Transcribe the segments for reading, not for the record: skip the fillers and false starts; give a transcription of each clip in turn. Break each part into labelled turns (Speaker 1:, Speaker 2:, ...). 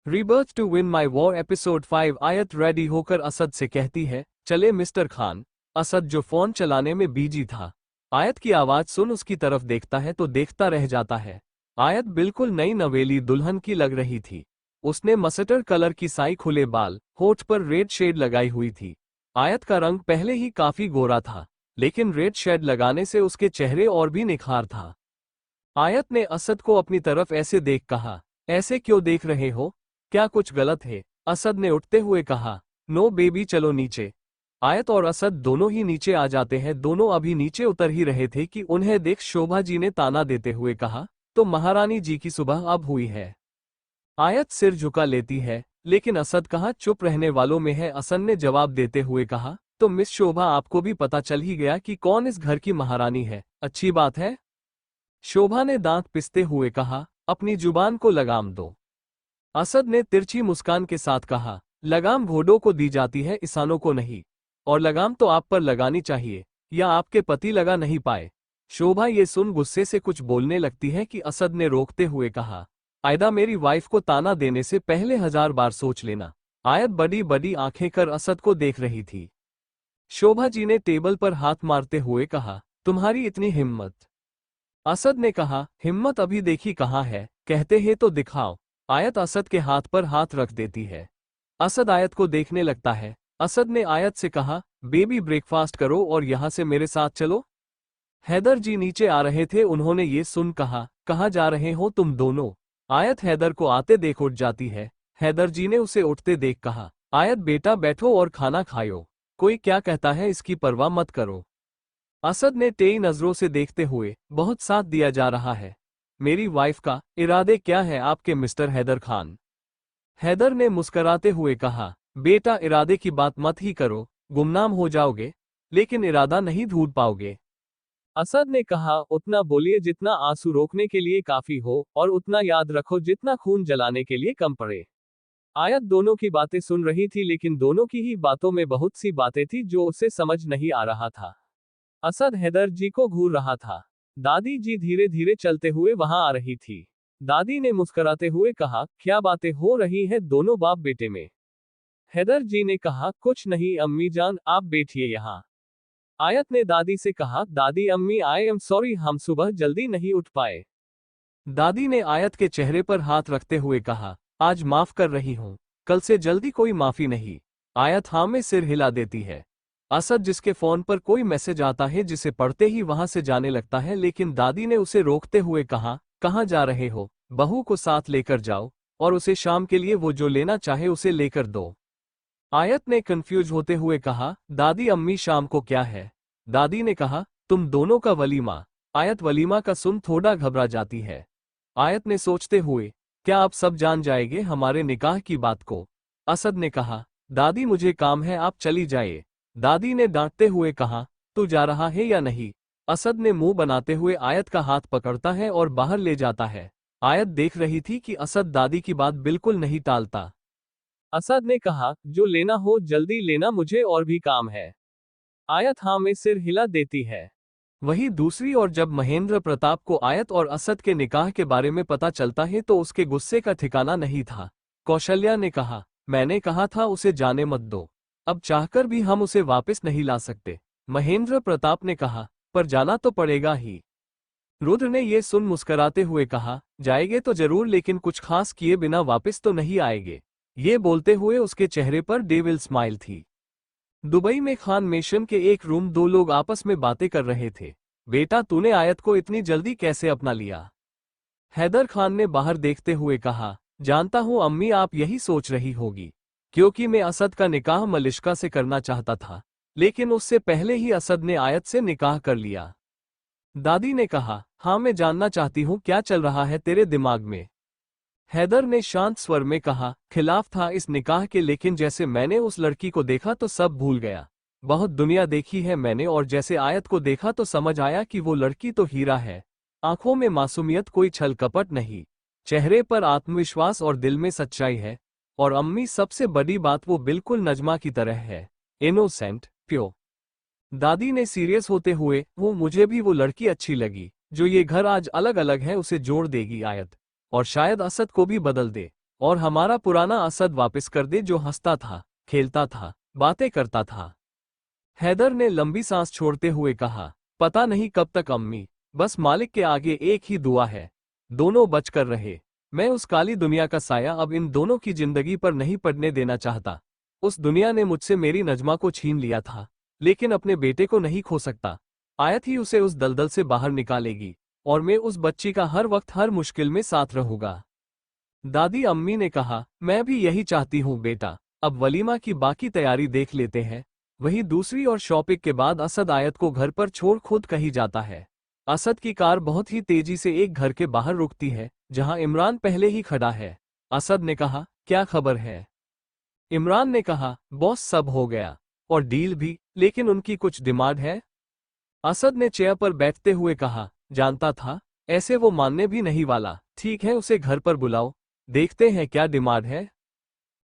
Speaker 1: Rebirth to win my war episode 5। Aayat ready होकर असद से कहती है, चले मिस्टर खान। असद जो फोन चलाने में बिजी था, आयत की आवाज सुन उसकी तरफ देखता है तो देखता रह जाता है। आयत बिल्कुल नई नवेली दुल्हन की लग रही थी। उसने मस्टर्ड कलर की साई खुले बाल, होठ पर रेड शेड लगाई हुई थी। आयत का रंग पहले ही काफी गोरा था, लेकिन रेड शेड लगाने से उसके चेहरे और भी निखार था। आयत ने असद को अपनी तरफ ऐसे देख कहा, ऐसे क्यों देख रहे हो? क्या कुछ गलत है? असद ने उठते हुए कहा, नो बेबी चलो नीचे। आयत और असद दोनों ही नीचे आ जाते हैं। दोनों अभी नीचे उतर ही रहे थे कि उन्हें देख शोभा जी ने ताना देते हुए कहा, तो महारानी जी की सुबह अब हुई है। आयत सिर झुका लेती है, लेकिन असद कहाँ चुप रहने वालों में है। असद ने जवाब देते हुए कहा, तो मिस शोभा आपको भी पता चल ही गया कि कौन इस घर की महारानी है। अच्छी बात है। शोभा ने दांत पिसते हुए कहा, अपनी जुबान को लगाम दो। असद ने तिरछी मुस्कान के साथ कहा, लगाम घोड़ों को दी जाती है, इंसानों को नहीं। और लगाम तो आप पर लगानी चाहिए, या आपके पति लगा नहीं पाए। शोभा ये सुन गुस्से से कुछ बोलने लगती है कि असद ने रोकते हुए कहा, आयदा मेरी वाइफ को ताना देने से पहले 1000 बार सोच लेना। आयत बड़ी बड़ी आंखें कर असद को देख रही थी। शोभा जी ने टेबल पर हाथ मारते हुए कहा, तुम्हारी इतनी हिम्मत? असद ने कहा, हिम्मत अभी देखी कहाँ है, कहते हैं तो दिखाओ। आयत असद के हाथ पर हाथ रख देती है। असद आयत को देखने लगता है। असद ने आयत से कहा, बेबी ब्रेकफास्ट करो और यहाँ से मेरे साथ चलो। हैदर जी नीचे आ रहे थे, उन्होंने ये सुन कहा, कहाँ जा रहे हो तुम दोनों? आयत हैदर को आते देख उठ जाती है। हैदर जी ने उसे उठते देख कहा, आयत बेटा बैठो और खाना खाओ, कोई क्या कहता है इसकी परवाह मत करो। असद ने तेई नजरों से देखते हुए, बहुत साथ दिया जा रहा है। मेरी वाइफ का इरादे क्या है आपके मिस्टर हैदर खान? हैदर ने मुस्कराते हुए कहा, बेटा इरादे की बात मत ही करो, गुमनाम हो जाओगे, लेकिन इरादा नहीं ढूंढ पाओगे। असद ने कहा, उतना बोलिए जितना आंसू रोकने के लिए काफी हो, और उतना याद रखो जितना खून जलाने के लिए कम पड़े। आयत दोनों की बातें सुन रही थी, लेकिन दोनों की ही बातों में बहुत सी बातें थी जो उसे समझ नहीं आ रहा था। असद हैदर जी को घूर रहा था। दादी जी धीरे धीरे चलते हुए वहां आ रही थी। दादी ने मुस्कुराते हुए कहा, क्या बातें हो रही है दोनों बाप बेटे में? हैदर जी ने कहा, कुछ नहीं अम्मी जान, आप बैठिए यहाँ। आयत ने दादी से कहा, दादी अम्मी आई एम सॉरी, हम सुबह जल्दी नहीं उठ पाए। दादी ने आयत के चेहरे पर हाथ रखते हुए कहा, आज माफ कर रही हूँ, कल से जल्दी कोई माफी नहीं। आयत हाँ में सिर हिला देती है। असद जिसके फोन पर कोई मैसेज आता है जिसे पढ़ते ही वहां से जाने लगता है, लेकिन दादी ने उसे रोकते हुए कहा, कहाँ जा रहे हो? बहू को साथ लेकर जाओ, और उसे शाम के लिए वो जो लेना चाहे उसे लेकर दो। आयत ने कंफ्यूज होते हुए कहा, दादी अम्मी शाम को क्या है? दादी ने कहा, तुम दोनों का वलीमा। आयत वलीमा का सुन थोड़ा घबरा जाती है। आयत ने सोचते हुए, क्या आप सब जान जाएंगे हमारे निकाह की बात को? असद ने कहा, दादी मुझे काम है, आप चली जाइए। दादी ने डांटते हुए कहा, तू जा रहा है या नहीं? असद ने मुंह बनाते हुए आयत का हाथ पकड़ता है और बाहर ले जाता है। आयत देख रही थी कि असद दादी की बात बिल्कुल नहीं टालता। असद ने कहा, जो लेना हो जल्दी लेना, मुझे और भी काम है। आयत हाँ में सिर हिला देती है। वहीं दूसरी ओर जब महेंद्र प्रताप को आयत और असद के निकाह के बारे में पता चलता है तो उसके गुस्से का ठिकाना नहीं था। कौशल्या ने कहा, मैंने कहा था उसे जाने मत दो, अब चाहकर भी हम उसे वापस नहीं ला सकते। महेंद्र प्रताप ने कहा, पर जाना तो पड़ेगा ही। रुद्र ने ये सुन मुस्कराते हुए कहा, जाएंगे तो जरूर, लेकिन कुछ खास किए बिना वापस तो नहीं आएंगे। ये बोलते हुए उसके चेहरे पर डेविल स्माइल थी। दुबई में खान मेशन के एक रूम, दो लोग आपस में बातें कर रहे थे। बेटा तूने आयत को इतनी जल्दी कैसे अपना लिया? हैदर खान ने बाहर देखते हुए कहा, जानता हूं अम्मी आप यही सोच रही होगी, क्योंकि मैं असद का निकाह मलिश्का से करना चाहता था, लेकिन उससे पहले ही असद ने आयत से निकाह कर लिया। दादी ने कहा, हाँ मैं जानना चाहती हूँ क्या चल रहा है तेरे दिमाग में। हैदर ने शांत स्वर में कहा, खिलाफ था इस निकाह के, लेकिन जैसे मैंने उस लड़की को देखा तो सब भूल गया। बहुत दुनिया देखी है मैंने, और जैसे आयत को देखा तो समझ आया कि वो लड़की तो हीरा है। आंखों में मासूमियत, कोई छल कपट नहीं, चेहरे पर आत्मविश्वास और दिल में सच्चाई है। और अम्मी सबसे बड़ी बात, वो बिल्कुल नजमा की तरह है, इनोसेंट, प्योर। दादी ने सीरियस होते हुए, वो मुझे भी वो लड़की अच्छी लगी। जो ये घर आज अलग अलग है उसे जोड़ देगी आयत, और शायद असद को भी बदल दे। और हमारा पुराना असद वापस कर दे जो हंसता था, खेलता था, बातें करता था। हैदर ने लंबी सांस छोड़ते हुए कहा, पता नहीं कब तक अम्मी, बस मालिक के आगे एक ही दुआ है, दोनों बचकर रहे। मैं उस काली दुनिया का साया अब इन दोनों की जिंदगी पर नहीं पड़ने देना चाहता। उस दुनिया ने मुझसे मेरी नजमा को छीन लिया था, लेकिन अपने बेटे को नहीं खो सकता। आयत ही उसे उस दलदल से बाहर निकालेगी, और मैं उस बच्ची का हर वक्त हर मुश्किल में साथ रहूंगा। दादी अम्मी ने कहा, मैं भी यही चाहती हूँ बेटा, अब वलीमा की बाकी तैयारी देख लेते हैं। वही दूसरी और शॉपिंग के बाद असद आयत को घर पर छोड़ खुद कहीं जाता है। असद की कार बहुत ही तेजी से एक घर के बाहर रुकती है, जहां इमरान पहले ही खड़ा है। असद ने कहा, क्या खबर है? इमरान ने कहा, बॉस सब हो गया, और डील भी, लेकिन उनकी कुछ डिमांड है। असद ने चेयर पर बैठते हुए कहा, जानता था, ऐसे वो मानने भी नहीं वाला। ठीक है, उसे घर पर बुलाओ, देखते हैं क्या डिमांड है।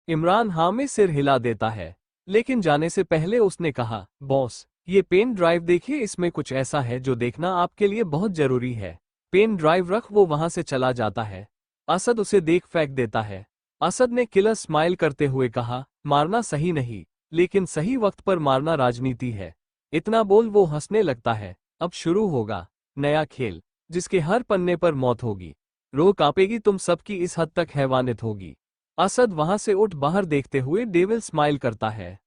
Speaker 1: इमरान हाँ में सिर हिला देता है, लेकिन जाने से पहले उसने कहा, बॉस, ये पेन ड्राइव देखिए, इसमें कुछ ऐसा है जो देखना आपके लिए बहुत जरूरी है। पेन ड्राइव रख, वो वहां से चला जाता है। असद उसे देख फेंक देता है। असद ने किलर स्माइल करते हुए कहा, मारना सही नहीं, लेकिन सही वक्त पर मारना राजनीति है। इतना बोल वो हंसने लगता है। अब शुरू होगा नया खेल, जिसके हर पन्ने पर मौत होगी। रूह कांपेगी, तुम सबकी इस हद तक हैवानियत होगी। असद वहां से उठ बाहर देखते हुए डेविल स्माइल करता है।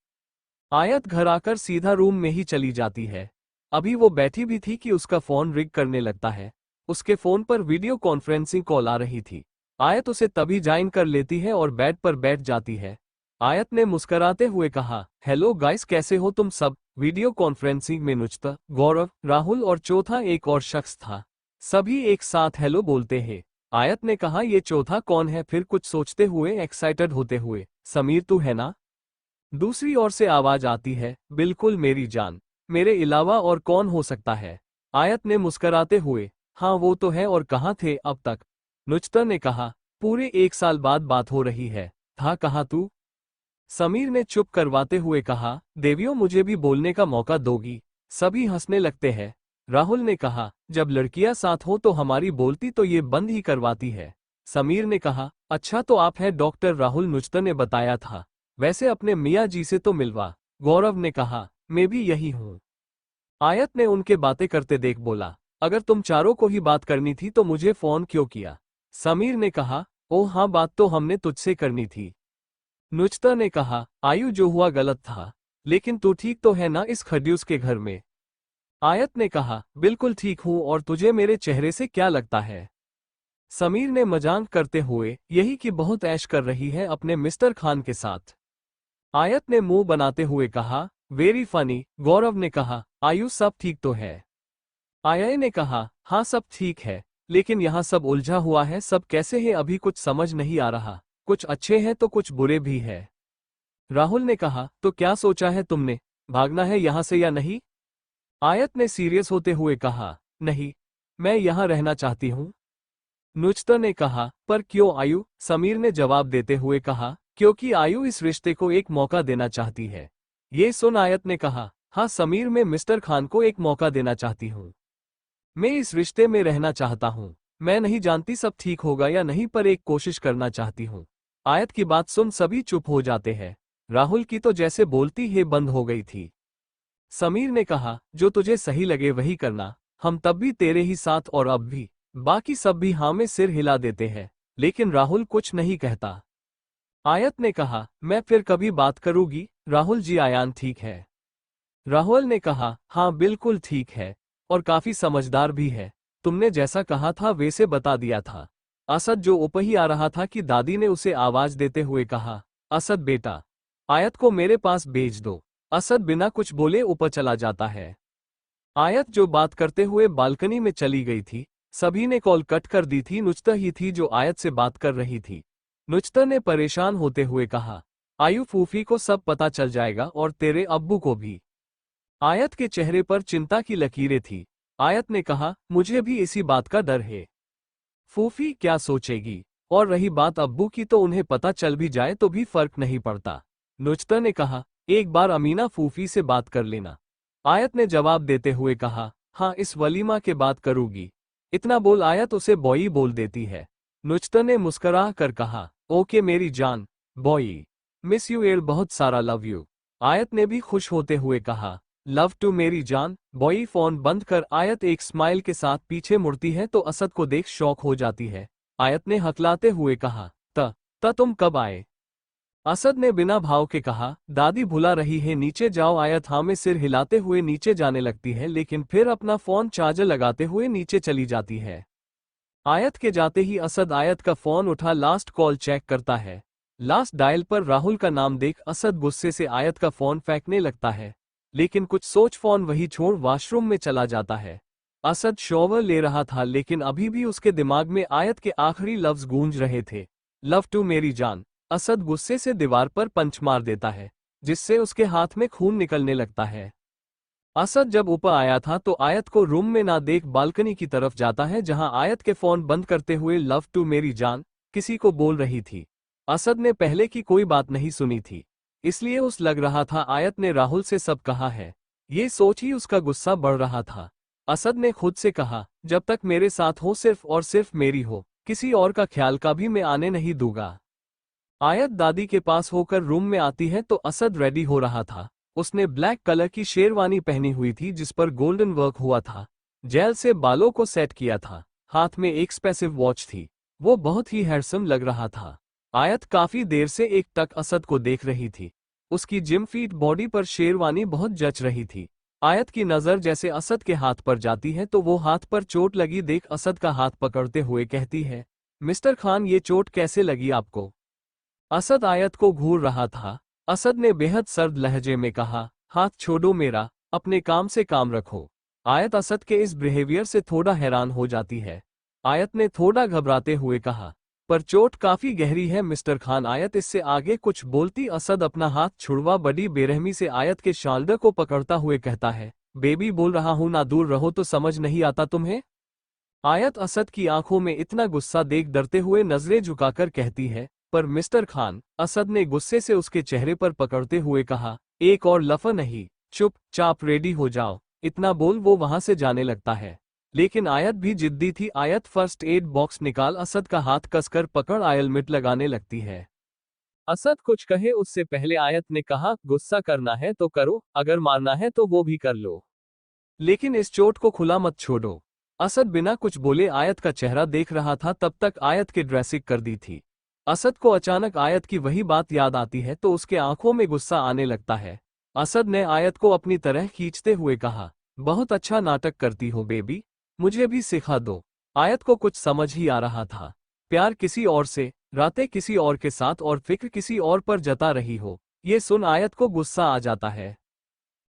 Speaker 1: आयत घर आकर सीधा रूम में ही चली जाती है। अभी वो बैठी भी थी कि उसका फोन रिंग करने लगता है। उसके फोन पर वीडियो कॉन्फ्रेंसिंग कॉल आ रही थी। आयत उसे तभी ज्वाइन कर लेती है और बेड पर बैठ जाती है। आयत ने मुस्कराते हुए कहा, हेलो गाइस, कैसे हो तुम सब? वीडियो कॉन्फ्रेंसिंग में नुजता, गौरव, राहुल और चौथा एक और शख्स था। सभी एक साथ हेलो बोलते हैं। आयत ने कहा, ये चौथा कौन है? फिर कुछ सोचते हुए एक्साइटेड होते हुए, समीर तू है ना? दूसरी ओर से आवाज आती है, बिल्कुल मेरी जान, मेरे अलावा और कौन हो सकता है? आयत ने मुस्कराते हुए, हाँ वो तो है, और कहाँ थे अब तक? नुजता ने कहा, पूरे 1 साल बाद बात हो रही है, था कहाँ तू? समीर ने चुप करवाते हुए कहा, देवियों मुझे भी बोलने का मौका दोगी? सभी हंसने लगते हैं। राहुल ने कहा, जब लड़कियां साथ हो तो हमारी बोलती तो ये बंद ही करवाती है। समीर ने कहा, अच्छा तो आप हैं डॉक्टर राहुल, नुजता ने बताया था। वैसे अपने मियाँ जी से तो मिलवा। गौरव ने कहा, मैं भी यही हूँ। आयत ने उनके बातें करते देख बोला, अगर तुम चारों को ही बात करनी थी तो मुझे फोन क्यों किया? समीर ने कहा, ओह हाँ, बात तो हमने तुझसे करनी थी। नुजता ने कहा, आयु जो हुआ गलत था, लेकिन तू ठीक तो है ना इस खड्यूस के घर में? आयत ने कहा, बिल्कुल ठीक हूँ, और तुझे मेरे चेहरे से क्या लगता है? समीर ने मजाक करते हुए, यही कि बहुत ऐश कर रही है अपने मिस्टर खान के साथ। आयत ने मुंह बनाते हुए कहा, वेरी फनी। गौरव ने कहा, आयु सब ठीक तो है? आया ने कहा, हाँ सब ठीक है, लेकिन यहाँ सब उलझा हुआ है, सब कैसे है अभी कुछ समझ नहीं आ रहा, कुछ अच्छे हैं तो कुछ बुरे भी है। राहुल ने कहा, तो क्या सोचा है तुमने, भागना है यहाँ से या नहीं? आयत ने सीरियस होते हुए कहा, नहीं, मैं यहाँ रहना चाहती हूँ। नुजता ने कहा, पर क्यों आयु? समीर ने जवाब देते हुए कहा, क्योंकि आयु इस रिश्ते को एक मौका देना चाहती है। ये सुन आयत ने कहा, हाँ समीर, मैं मिस्टर खान को एक मौका देना चाहती हूँ। मैं इस रिश्ते में रहना चाहता हूँ। मैं नहीं जानती सब ठीक होगा या नहीं, पर एक कोशिश करना चाहती हूँ। आयत की बात सुन सभी चुप हो जाते हैं। राहुल की तो जैसे बोलती ही बंद हो गई थी। समीर ने कहा, जो तुझे सही लगे वही करना, हम तब भी तेरे ही साथ और अब भी। बाकी सब भी हाँ में सिर हिला देते हैं, लेकिन राहुल कुछ नहीं कहता। आयत ने कहा, मैं फिर कभी बात करूंगी। राहुल जी, आयान ठीक है? राहुल ने कहा, हाँ बिल्कुल ठीक है, और काफी समझदार भी है। तुमने जैसा कहा था वैसे बता दिया था। असद जो ऊपर ही आ रहा था कि दादी ने उसे आवाज देते हुए कहा, असद बेटा, आयत को मेरे पास भेज दो। असद बिना कुछ बोले ऊपर चला जाता है। आयत जो बात करते हुए बालकनी में चली गई थी, सभी ने कॉल कट कर दी थी। नुजता ही थी जो आयत से बात कर रही थी। नुजता ने परेशान होते हुए कहा, आयु फूफी को सब पता चल जाएगा, और तेरे अब्बू को भी। आयत के चेहरे पर चिंता की लकीरें थी। आयत ने कहा, मुझे भी इसी बात का डर है। फूफी क्या सोचेगी? और रही बात अब्बू की, तो उन्हें पता चल भी जाए तो भी फर्क नहीं पड़ता। नुजता ने कहा, एक बार अमीना फूफी से बात कर लेना। आयत ने जवाब देते हुए कहा, हाँ इस वलीमा के बाद करूंगी। इतना बोल आयत उसे बॉई बोल देती है। नुजता ने मुस्कुरा कर कहा, ओके मेरी जान, बॉय, मिस यू एल बहुत सारा लव यू। आयत ने भी खुश होते हुए कहा, लव टू मेरी जान, बॉय। फोन बंद कर आयत एक स्माइल के साथ पीछे मुड़ती है तो असद को देख शॉक हो जाती है। आयत ने हकलाते हुए कहा, त तुम कब आए? असद ने बिना भाव के कहा, दादी बुला रही है, नीचे जाओ। आयत हाँ में सिर हिलाते हुए नीचे जाने लगती है, लेकिन फिर अपना फोन चार्जर लगाते हुए नीचे चली जाती है। आयत के जाते ही असद आयत का फोन उठा लास्ट कॉल चेक करता है। लास्ट डायल पर राहुल का नाम देख असद गुस्से से आयत का फोन फेंकने लगता है, लेकिन कुछ सोच फोन वही छोड़ वॉशरूम में चला जाता है। असद शॉवर ले रहा था, लेकिन अभी भी उसके दिमाग में आयत के आखिरी लफ्ज गूंज रहे थे, लव टू मेरी जान। असद गुस्से से दीवार पर पंच मार देता है, जिससे उसके हाथ में खून निकलने लगता है। असद जब ऊपर आया था तो आयत को रूम में ना देख बालकनी की तरफ जाता है, जहां आयत के फोन बंद करते हुए लव टू मेरी जान किसी को बोल रही थी। असद ने पहले की कोई बात नहीं सुनी थी, इसलिए उस लग रहा था आयत ने राहुल से सब कहा है। ये सोच ही उसका गुस्सा बढ़ रहा था। असद ने खुद से कहा, जब तक मेरे साथ हो सिर्फ और सिर्फ मेरी हो, किसी और का ख्याल का भी मैं आने नहीं दूंगा। आयत दादी के पास होकर रूम में आती है तो असद रेडी हो रहा था। उसने ब्लैक कलर की शेरवानी पहनी हुई थी जिस पर गोल्डन वर्क हुआ था। जेल से बालों को सेट किया था, हाथ में एक एक्सपेंसिव वॉच थी। वो बहुत ही हैंडसम लग रहा था। आयत काफी देर से एक टक असद को देख रही थी। उसकी जिम फिट बॉडी पर शेरवानी बहुत जच रही थी। आयत की नजर जैसे असद के हाथ पर जाती है तो वो हाथ पर चोट लगी देख असद का हाथ पकड़ते हुए कहती है, मिस्टर खान ये चोट कैसे लगी आपको? असद आयत को घूर रहा था। असद ने बेहद सर्द लहजे में कहा, हाथ छोड़ो मेरा, अपने काम से काम रखो। आयत असद के इस बिहेवियर से थोड़ा हैरान हो जाती है। आयत ने थोड़ा घबराते हुए कहा, पर चोट काफी गहरी है मिस्टर खान। आयत इससे आगे कुछ बोलती असद अपना हाथ छुड़वा बड़ी बेरहमी से आयत के शोल्डर को पकड़ता हुए कहता है, बेबी बोल रहा हूं ना, दूर रहो तो समझ नहीं आता तुम्हें? आयत असद की आंखों में इतना गुस्सा देख डरते हुए नजरें झुकाकर कहती है, पर मिस्टर खान। असद ने गुस्से से उसके चेहरे पर पकड़ते हुए कहा, एक और लफ्ज़ नहीं, चुप चाप रेडी हो जाओ। इतना बोल वो वहां से जाने लगता है, लेकिन आयत भी जिद्दी थी। आयत फर्स्ट एड बॉक्स निकाल असद का हाथ कसकर पकड़ आयल मिट लगाने लगती है। असद कुछ कहे उससे पहले आयत ने कहा, गुस्सा करना है तो करो, अगर मारना है तो वो भी कर लो, लेकिन इस चोट को खुला मत छोड़ो। असद बिना कुछ बोले आयत का चेहरा देख रहा था, तब तक आयत की ड्रेसिंग कर दी थी। असद को अचानक आयत की वही बात याद आती है तो उसके आंखों में गुस्सा आने लगता है। असद ने आयत को अपनी तरह खींचते हुए कहा, बहुत अच्छा नाटक करती हो बेबी, मुझे भी सिखा दो। आयत को कुछ समझ ही आ रहा था। प्यार किसी और से, रातें किसी और के साथ और फिक्र किसी और पर जता रही हो, ये सुन आयत को गुस्सा आ जाता है।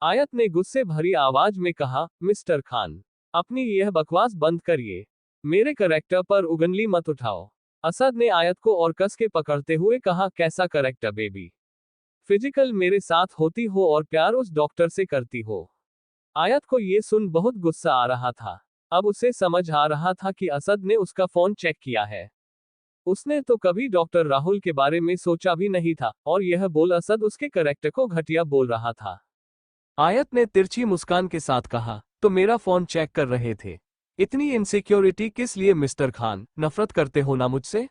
Speaker 1: आयत ने गुस्से भरी आवाज में कहा, मिस्टर खान, अपनी यह बकवास बंद करिए, मेरे कैरेक्टर पर उंगली मत उठाओ। असद ने आयत को और कस के पकड़ते हुए कहा, कैसा कैरेक्टर बेबी? फिजिकल मेरे साथ होती हो और प्यार उस डॉक्टर से करती हो। आयत को ये सुन बहुत गुस्सा आ रहा था। अब उसे समझ आ रहा था कि असद ने उसका फोन चेक किया है। उसने तो कभी डॉक्टर राहुल के बारे में सोचा भी नहीं था, और यह बोल असद उसके कैरेक्टर को घटिया बोल रहा था। आयत ने तिरछी मुस्कान के साथ कहा, तो मेरा फोन चेक कर रहे थे? इतनी इनसिक्योरिटी किस लिए मिस्टर खान, नफरत करते हो ना मुझसे?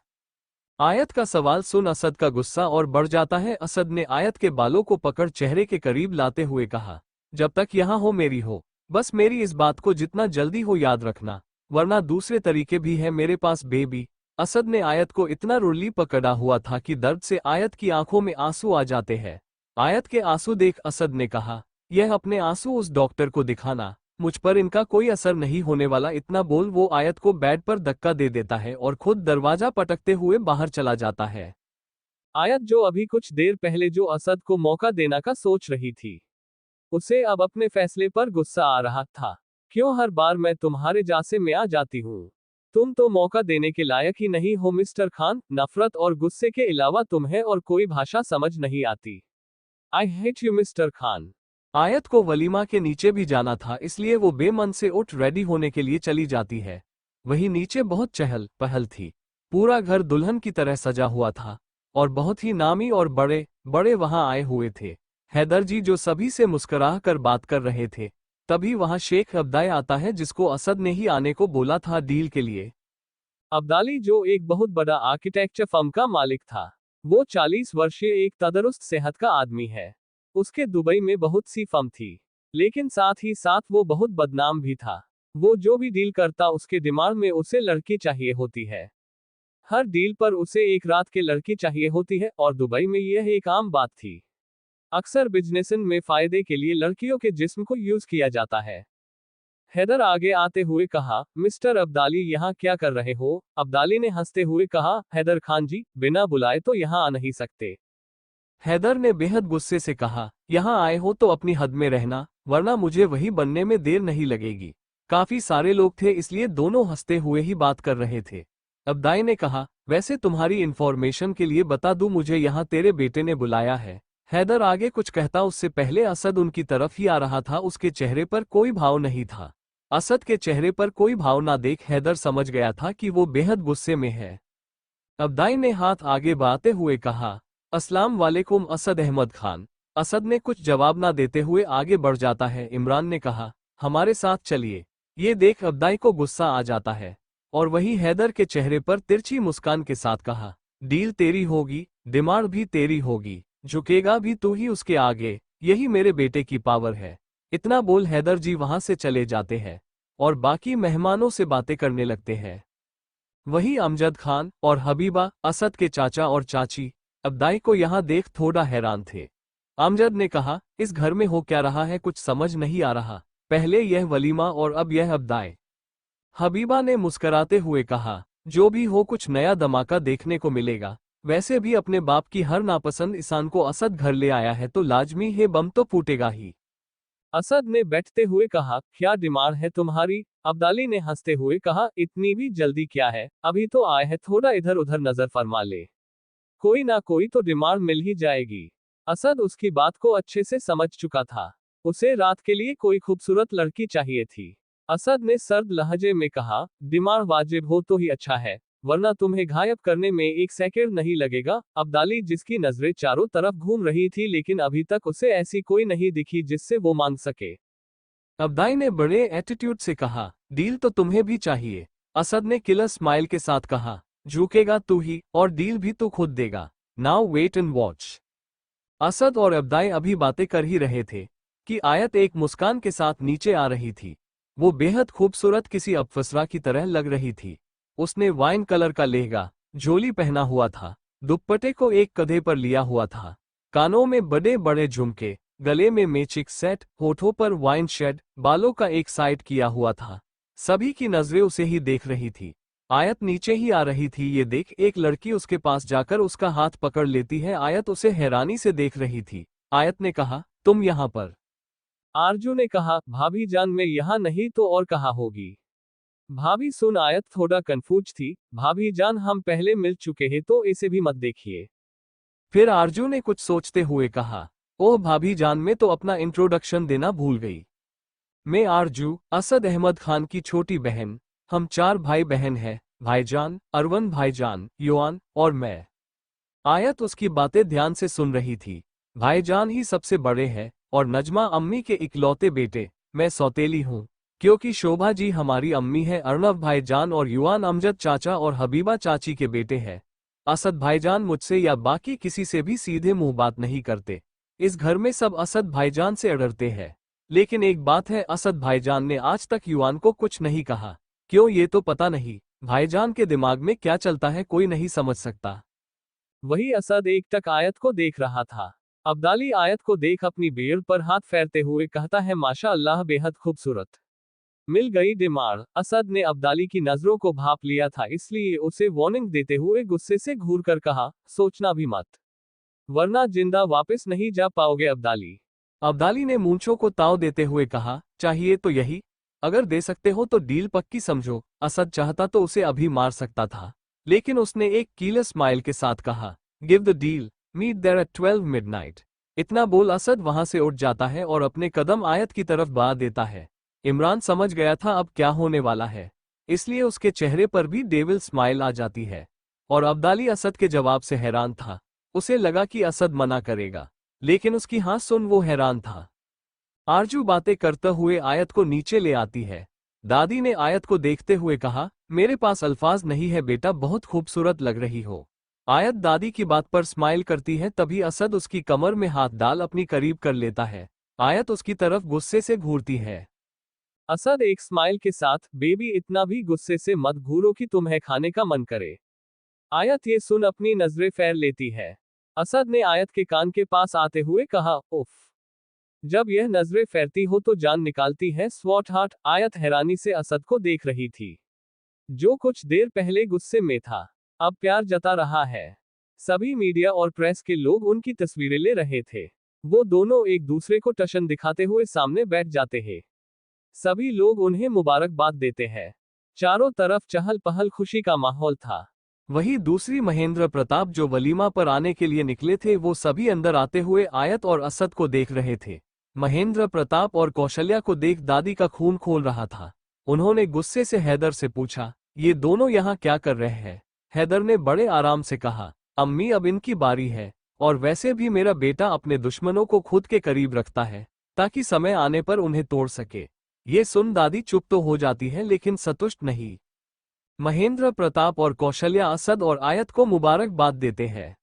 Speaker 1: आयत का सवाल सुन असद का गुस्सा और बढ़ जाता है। असद ने आयत के बालों को पकड़ चेहरे के करीब लाते हुए कहा, जब तक यहाँ हो मेरी हो, बस मेरी इस बात को जितना जल्दी हो याद रखना, वरना दूसरे तरीके भी है मेरे पास बेबी। असद ने आयत को इतना रुली पकड़ा हुआ था कि दर्द से आयत की आंखों में आंसू आ जाते हैं। आयत के आंसू देख असद ने कहा, यह अपने आंसू उस डॉक्टर को दिखाना, मुझ पर इनका कोई असर नहीं होने वाला। इतना बोल वो आयत को बेड पर धक्का दे देता है और खुद दरवाजा पटकते हुए बाहर चला जाता है। आयत जो अभी कुछ देर पहले जो असद को मौका देने का सोच रही थी, उसे अब अपने फैसले पर गुस्सा आ रहा था। क्यों हर बार मैं तुम्हारे जासे में आ जाती हूँ? तुम तो मौका देने के लायक ही नहीं हो मिस्टर खान। नफरत और गुस्से के अलावा तुम्हें और कोई भाषा समझ नहीं आती। I hate you mister Khan. आयत को वलीमा के नीचे भी जाना था, इसलिए वो बेमन से उठ रेडी होने के लिए चली जाती है। वहीं नीचे बहुत चहल पहल थी। पूरा घर दुल्हन की तरह सजा हुआ था और बहुत ही नामी और बड़े बड़े वहां आए हुए थे। हैदर जी जो सभी से मुस्कुरा कर बात कर रहे थे। तभी वहां शेख अब्दाय आता है, जिसको असद ने ही आने को बोला था डील के लिए। अब्दाली जो एक बहुत बड़ा आर्किटेक्चर फर्म का मालिक था, वो 40 वर्षीय एक तंदुरुस्त सेहत का आदमी है। उसके दुबई में बहुत सी फर्म थी, लेकिन साथ ही साथ वो बहुत बदनाम भी था। वो जो भी डील करता उसके दिमाग में उसे लड़की चाहिए होती है। हर डील पर उसे एक रात के लड़की चाहिए होती है और दुबई में यह एक आम बात थी। अक्सर बिजनेसन में फायदे के लिए लड़कियों के जिस्म को यूज किया जाता है। हैदर आगे आते हुए कहा, मिस्टर अब्दाली यहाँ क्या कर रहे हो? अब्दाली ने हंसते हुए कहा, हैदर खान जी, बिना बुलाए तो यहाँ आ नहीं सकते। हैदर ने बेहद गुस्से से कहा, यहाँ आए हो तो अपनी हद में रहना, वरना मुझे वही बनने में देर नहीं लगेगी। काफी सारे लोग थे इसलिए दोनों हंसते हुए ही बात कर रहे थे। अब्दाई ने कहा, वैसे तुम्हारी इंफॉर्मेशन के लिए बता दूं, मुझे यहाँ तेरे बेटे ने बुलाया है। हैदर आगे कुछ कहता उससे पहले असद उनकी तरफ ही आ रहा था। उसके चेहरे पर कोई भाव नहीं था। असद के चेहरे पर कोई भाव ना देख हैदर समझ गया था कि वो बेहद गुस्से में है। अब्दाई ने हाथ आगे बढ़ाते हुए कहा, अस्सलाम वालेकुम असद अहमद खान। असद ने कुछ जवाब ना देते हुए आगे बढ़ जाता है। इमरान ने कहा, हमारे साथ चलिए। ये देख अब्दाई को गुस्सा आ जाता है और वही हैदर के चेहरे पर तिरछी मुस्कान के साथ कहा, डील तेरी होगी, डिमांड भी तेरी होगी, झुकेगा भी तू ही उसके आगे, यही मेरे बेटे की पावर है। इतना बोल हैदर जी वहां से चले जाते हैं और बाकी मेहमानों से बातें करने लगते हैं। वही अमजद खान और हबीबा, असद के चाचा और चाची, अब्दाई को यहाँ देख थोड़ा हैरान थे। अमजद ने कहा, इस घर में हो क्या रहा है, कुछ समझ नहीं आ रहा। पहले यह वलीमा और अब यह अब्दाई। हबीबा ने मुस्कराते हुए कहा, जो भी हो कुछ नया धमाका देखने को मिलेगा। वैसे भी अपने बाप की हर नापसंद इंसान को असद घर ले आया है तो लाजमी है बम तो फूटेगा ही। असद ने बैठते हुए कहा, क्या डिमांड है तुम्हारी? अब्दाली ने हंसते हुए कहा, इतनी भी जल्दी क्या है, अभी तो आए हैं, थोड़ा इधर उधर नजर फरमा ले, कोई ना कोई तो डिमांड मिल ही जाएगी। असद उसकी बात को अच्छे से समझ चुका था। उसे रात के लिए कोई खूबसूरत लड़की चाहिए थी। असद ने सर्द लहजे में कहा, डिमांड वाजिब हो तो ही अच्छा है, वरना तुम्हें गायब करने में एक सेकंड नहीं लगेगा। अब्दाली, जिसकी नजरें चारों तरफ घूम रही थी लेकिन अभी तक उसे ऐसी कोई नहीं दिखी जिससे वो मांग सके। अब्दाई ने बड़े एटीट्यूड से कहा, डील तो तुम्हें भी चाहिए। असद ने किलर स्माइल के साथ कहा, झुकेगा तू ही और डील भी तू खुद देगा। Now wait and watch. Asad और अब्दाई अभी बातें कर ही रहे थे कि आयत एक मुस्कान के साथ नीचे आ रही थी। वो बेहद खूबसूरत किसी अप्सरा की तरह लग रही थी। उसने वाइन कलर का लहंगा, झोली पहना हुआ था, दुपट्टे को एक कंधे पर लिया हुआ था, कानों में बड़े बड़े झुमके, गले में मैचिक सेट, होठों पर वाइन शेड, बालों का एक साइड किया हुआ था। सभी की नजरें उसे ही देख रही थी। आयत नीचे ही आ रही थी। ये देख एक लड़की उसके पास जाकर उसका हाथ पकड़ लेती है। आयत उसे हैरानी से देख रही थी। आयत ने कहा, तुम यहाँ पर? आरजू ने कहा, भाभी जान, मैं यहाँ नहीं तो और कहाँ होगी। भाभी सुन, आयत थोड़ा कंफ्यूज थी। भाभी जान, हम पहले मिल चुके हैं तो इसे भी मत देखिए। फिर आरजू ने कुछ सोचते हुए कहा, ओह भाभी जान, मैं तो अपना इंट्रोडक्शन देना भूल गई। मैं आरजू, असद अहमद खान की छोटी बहन। हम 4 भाई बहन हैं, भाईजान, अरवन भाईजान, युआन और मैं। आयत उसकी बातें ध्यान से सुन रही थी। भाईजान ही सबसे बड़े हैं और नजमा अम्मी के इकलौते बेटे। मैं सौतेली हूँ क्योंकि शोभा जी हमारी अम्मी है। अर्नव भाईजान और युआन अमजद चाचा और हबीबा चाची के बेटे हैं। असद भाईजान मुझसे या बाकी किसी से भी सीधे मुंह बात नहीं करते। इस घर में सब असद भाईजान से डरते हैं। लेकिन एक बात है, असद भाईजान ने आज तक युआन को कुछ नहीं कहा। क्यों, ये तो पता नहीं। भाईजान के दिमाग में क्या चलता है कोई नहीं समझ सकता। वही असद एक टक आयत को देख रहा था। अब्दाली आयत को देख अपनी बेड़ पर हाथ फेरते हुए कहता है, माशा अल्लाह, बेहद खूबसूरत। मिल गई डिमांड। असद ने अब्दाली की नजरों को भाप लिया था, इसलिए उसे वार्निंग देते हुए गुस्से से घूर कर कहा, सोचना भी मत, वरना जिंदा वापस नहीं जा पाओगे। अब्दाली ने मूंछों को ताव देते हुए कहा, चाहिए तो यही, अगर दे सकते हो तो डील पक्की समझो। असद चाहता तो उसे अभी मार सकता था, लेकिन उसने एक कीलर स्माइल के साथ कहा, give the deal, meet there at 12 midnight. इतना बोल असद वहां से उठ जाता है और अपने कदम आयत की तरफ बढ़ा देता है। इमरान समझ गया था अब क्या होने वाला है, इसलिए उसके चेहरे पर भी डेविल स्माइल आ जाती है। और अब्दाली असद के जवाब से हैरान था। उसे लगा कि असद मना करेगा, लेकिन उसकी हाँ सुन वो हैरान था। आरजू बातें करते हुए आयत को नीचे ले आती है। दादी ने आयत को देखते हुए कहा, मेरे पास अल्फाज नहीं है बेटा, बहुत खूबसूरत लग रही हो। आयत दादी की बात पर स्माइल करती है, तभी असद उसकी कमर में हाथ डाल अपनी करीब कर लेता है। आयत उसकी तरफ गुस्से से घूरती है। असद एक स्माइल के साथ, बेबी इतना भी गुस्से से मत घूरो कि तुम्हें खाने का मन करे। आयत ये सुन अपनी नजरें फेर लेती है। असद ने आयत के कान के पास आते हुए कहा, उफ। जब यह नजरें फेरती हो तो जान निकालती है स्वॉट हार्ट। आयत हैरानी से असद को देख रही थी, जो कुछ देर पहले गुस्से में था, अब प्यार जता रहा है। सभी मीडिया और प्रेस के लोग उनकी तस्वीरें ले रहे थे। वो दोनों एक दूसरे को टशन दिखाते हुए सामने बैठ जाते हैं। सभी लोग उन्हें मुबारकबाद देते हैं। चारों तरफ चहल पहल खुशी का माहौल था। वहीं दूसरी महेंद्र प्रताप जो वलीमा पर आने के लिए निकले थे, वो सभी अंदर आते हुए आयत और असद को देख रहे थे। महेंद्र प्रताप और कौशल्या को देख दादी का खून खोल रहा था। उन्होंने गुस्से से हैदर से पूछा, ये दोनों यहाँ क्या कर रहे हैं? हैदर ने बड़े आराम से कहा, अम्मी अब इनकी बारी है, और वैसे भी मेरा बेटा अपने दुश्मनों को खुद के करीब रखता है, ताकि समय आने पर उन्हें तोड़ सके। ये सुन दादी चुप तो हो जाती है, लेकिन संतुष्ट नहीं। महेंद्र प्रताप और कौशल्या असद और आयत को मुबारकबाद देते हैं।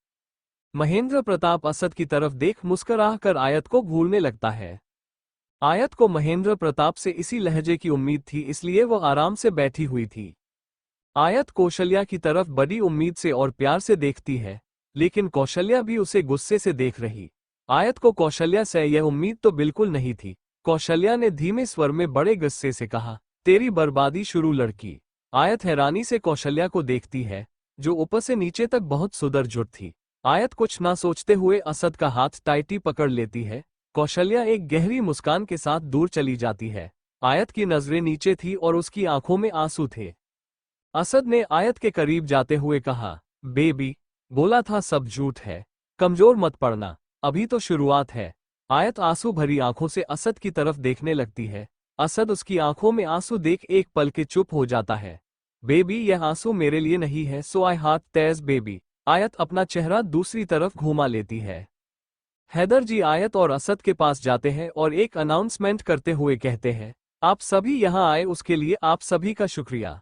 Speaker 1: महेंद्र प्रताप असद की तरफ देख मुस्कुरा कर आयत को घूरने लगता है। आयत को महेंद्र प्रताप से इसी लहजे की उम्मीद थी, इसलिए वो आराम से बैठी हुई थी। आयत कौशल्या की तरफ बड़ी उम्मीद से और प्यार से देखती है, लेकिन कौशल्या भी उसे गुस्से से देख रही। आयत को कौशल्या से यह उम्मीद तो बिल्कुल नहीं थी। कौशल्या ने धीमे स्वर में बड़े गुस्से से कहा, तेरी बर्बादी शुरू लड़की। आयत हैरानी से कौशल्या को देखती है, जो ऊपर से नीचे तक बहुत सुदर्जुट थी। आयत कुछ ना सोचते हुए असद का हाथ टाइटी पकड़ लेती है। कौशल्या एक गहरी मुस्कान के साथ दूर चली जाती है। आयत की नजरें नीचे थी और उसकी आंखों में आंसू थे। असद ने आयत के करीब जाते हुए कहा, बेबी, बोला था सब झूठ है, कमजोर मत पड़ना, अभी तो शुरुआत है। आयत आंसू भरी आंखों से असद की तरफ देखने लगती है। असद उसकी आंखों में आंसू देख एक पल के चुप हो जाता है। बेबी, यह आंसू मेरे लिए नहीं है, सो आई हाथ तेज बेबी। आयत अपना चेहरा दूसरी तरफ घुमा लेती है। हैदर जी आयत और असद के पास जाते हैं और एक अनाउंसमेंट करते हुए कहते हैं, आप सभी यहाँ आए उसके लिए आप सभी का शुक्रिया।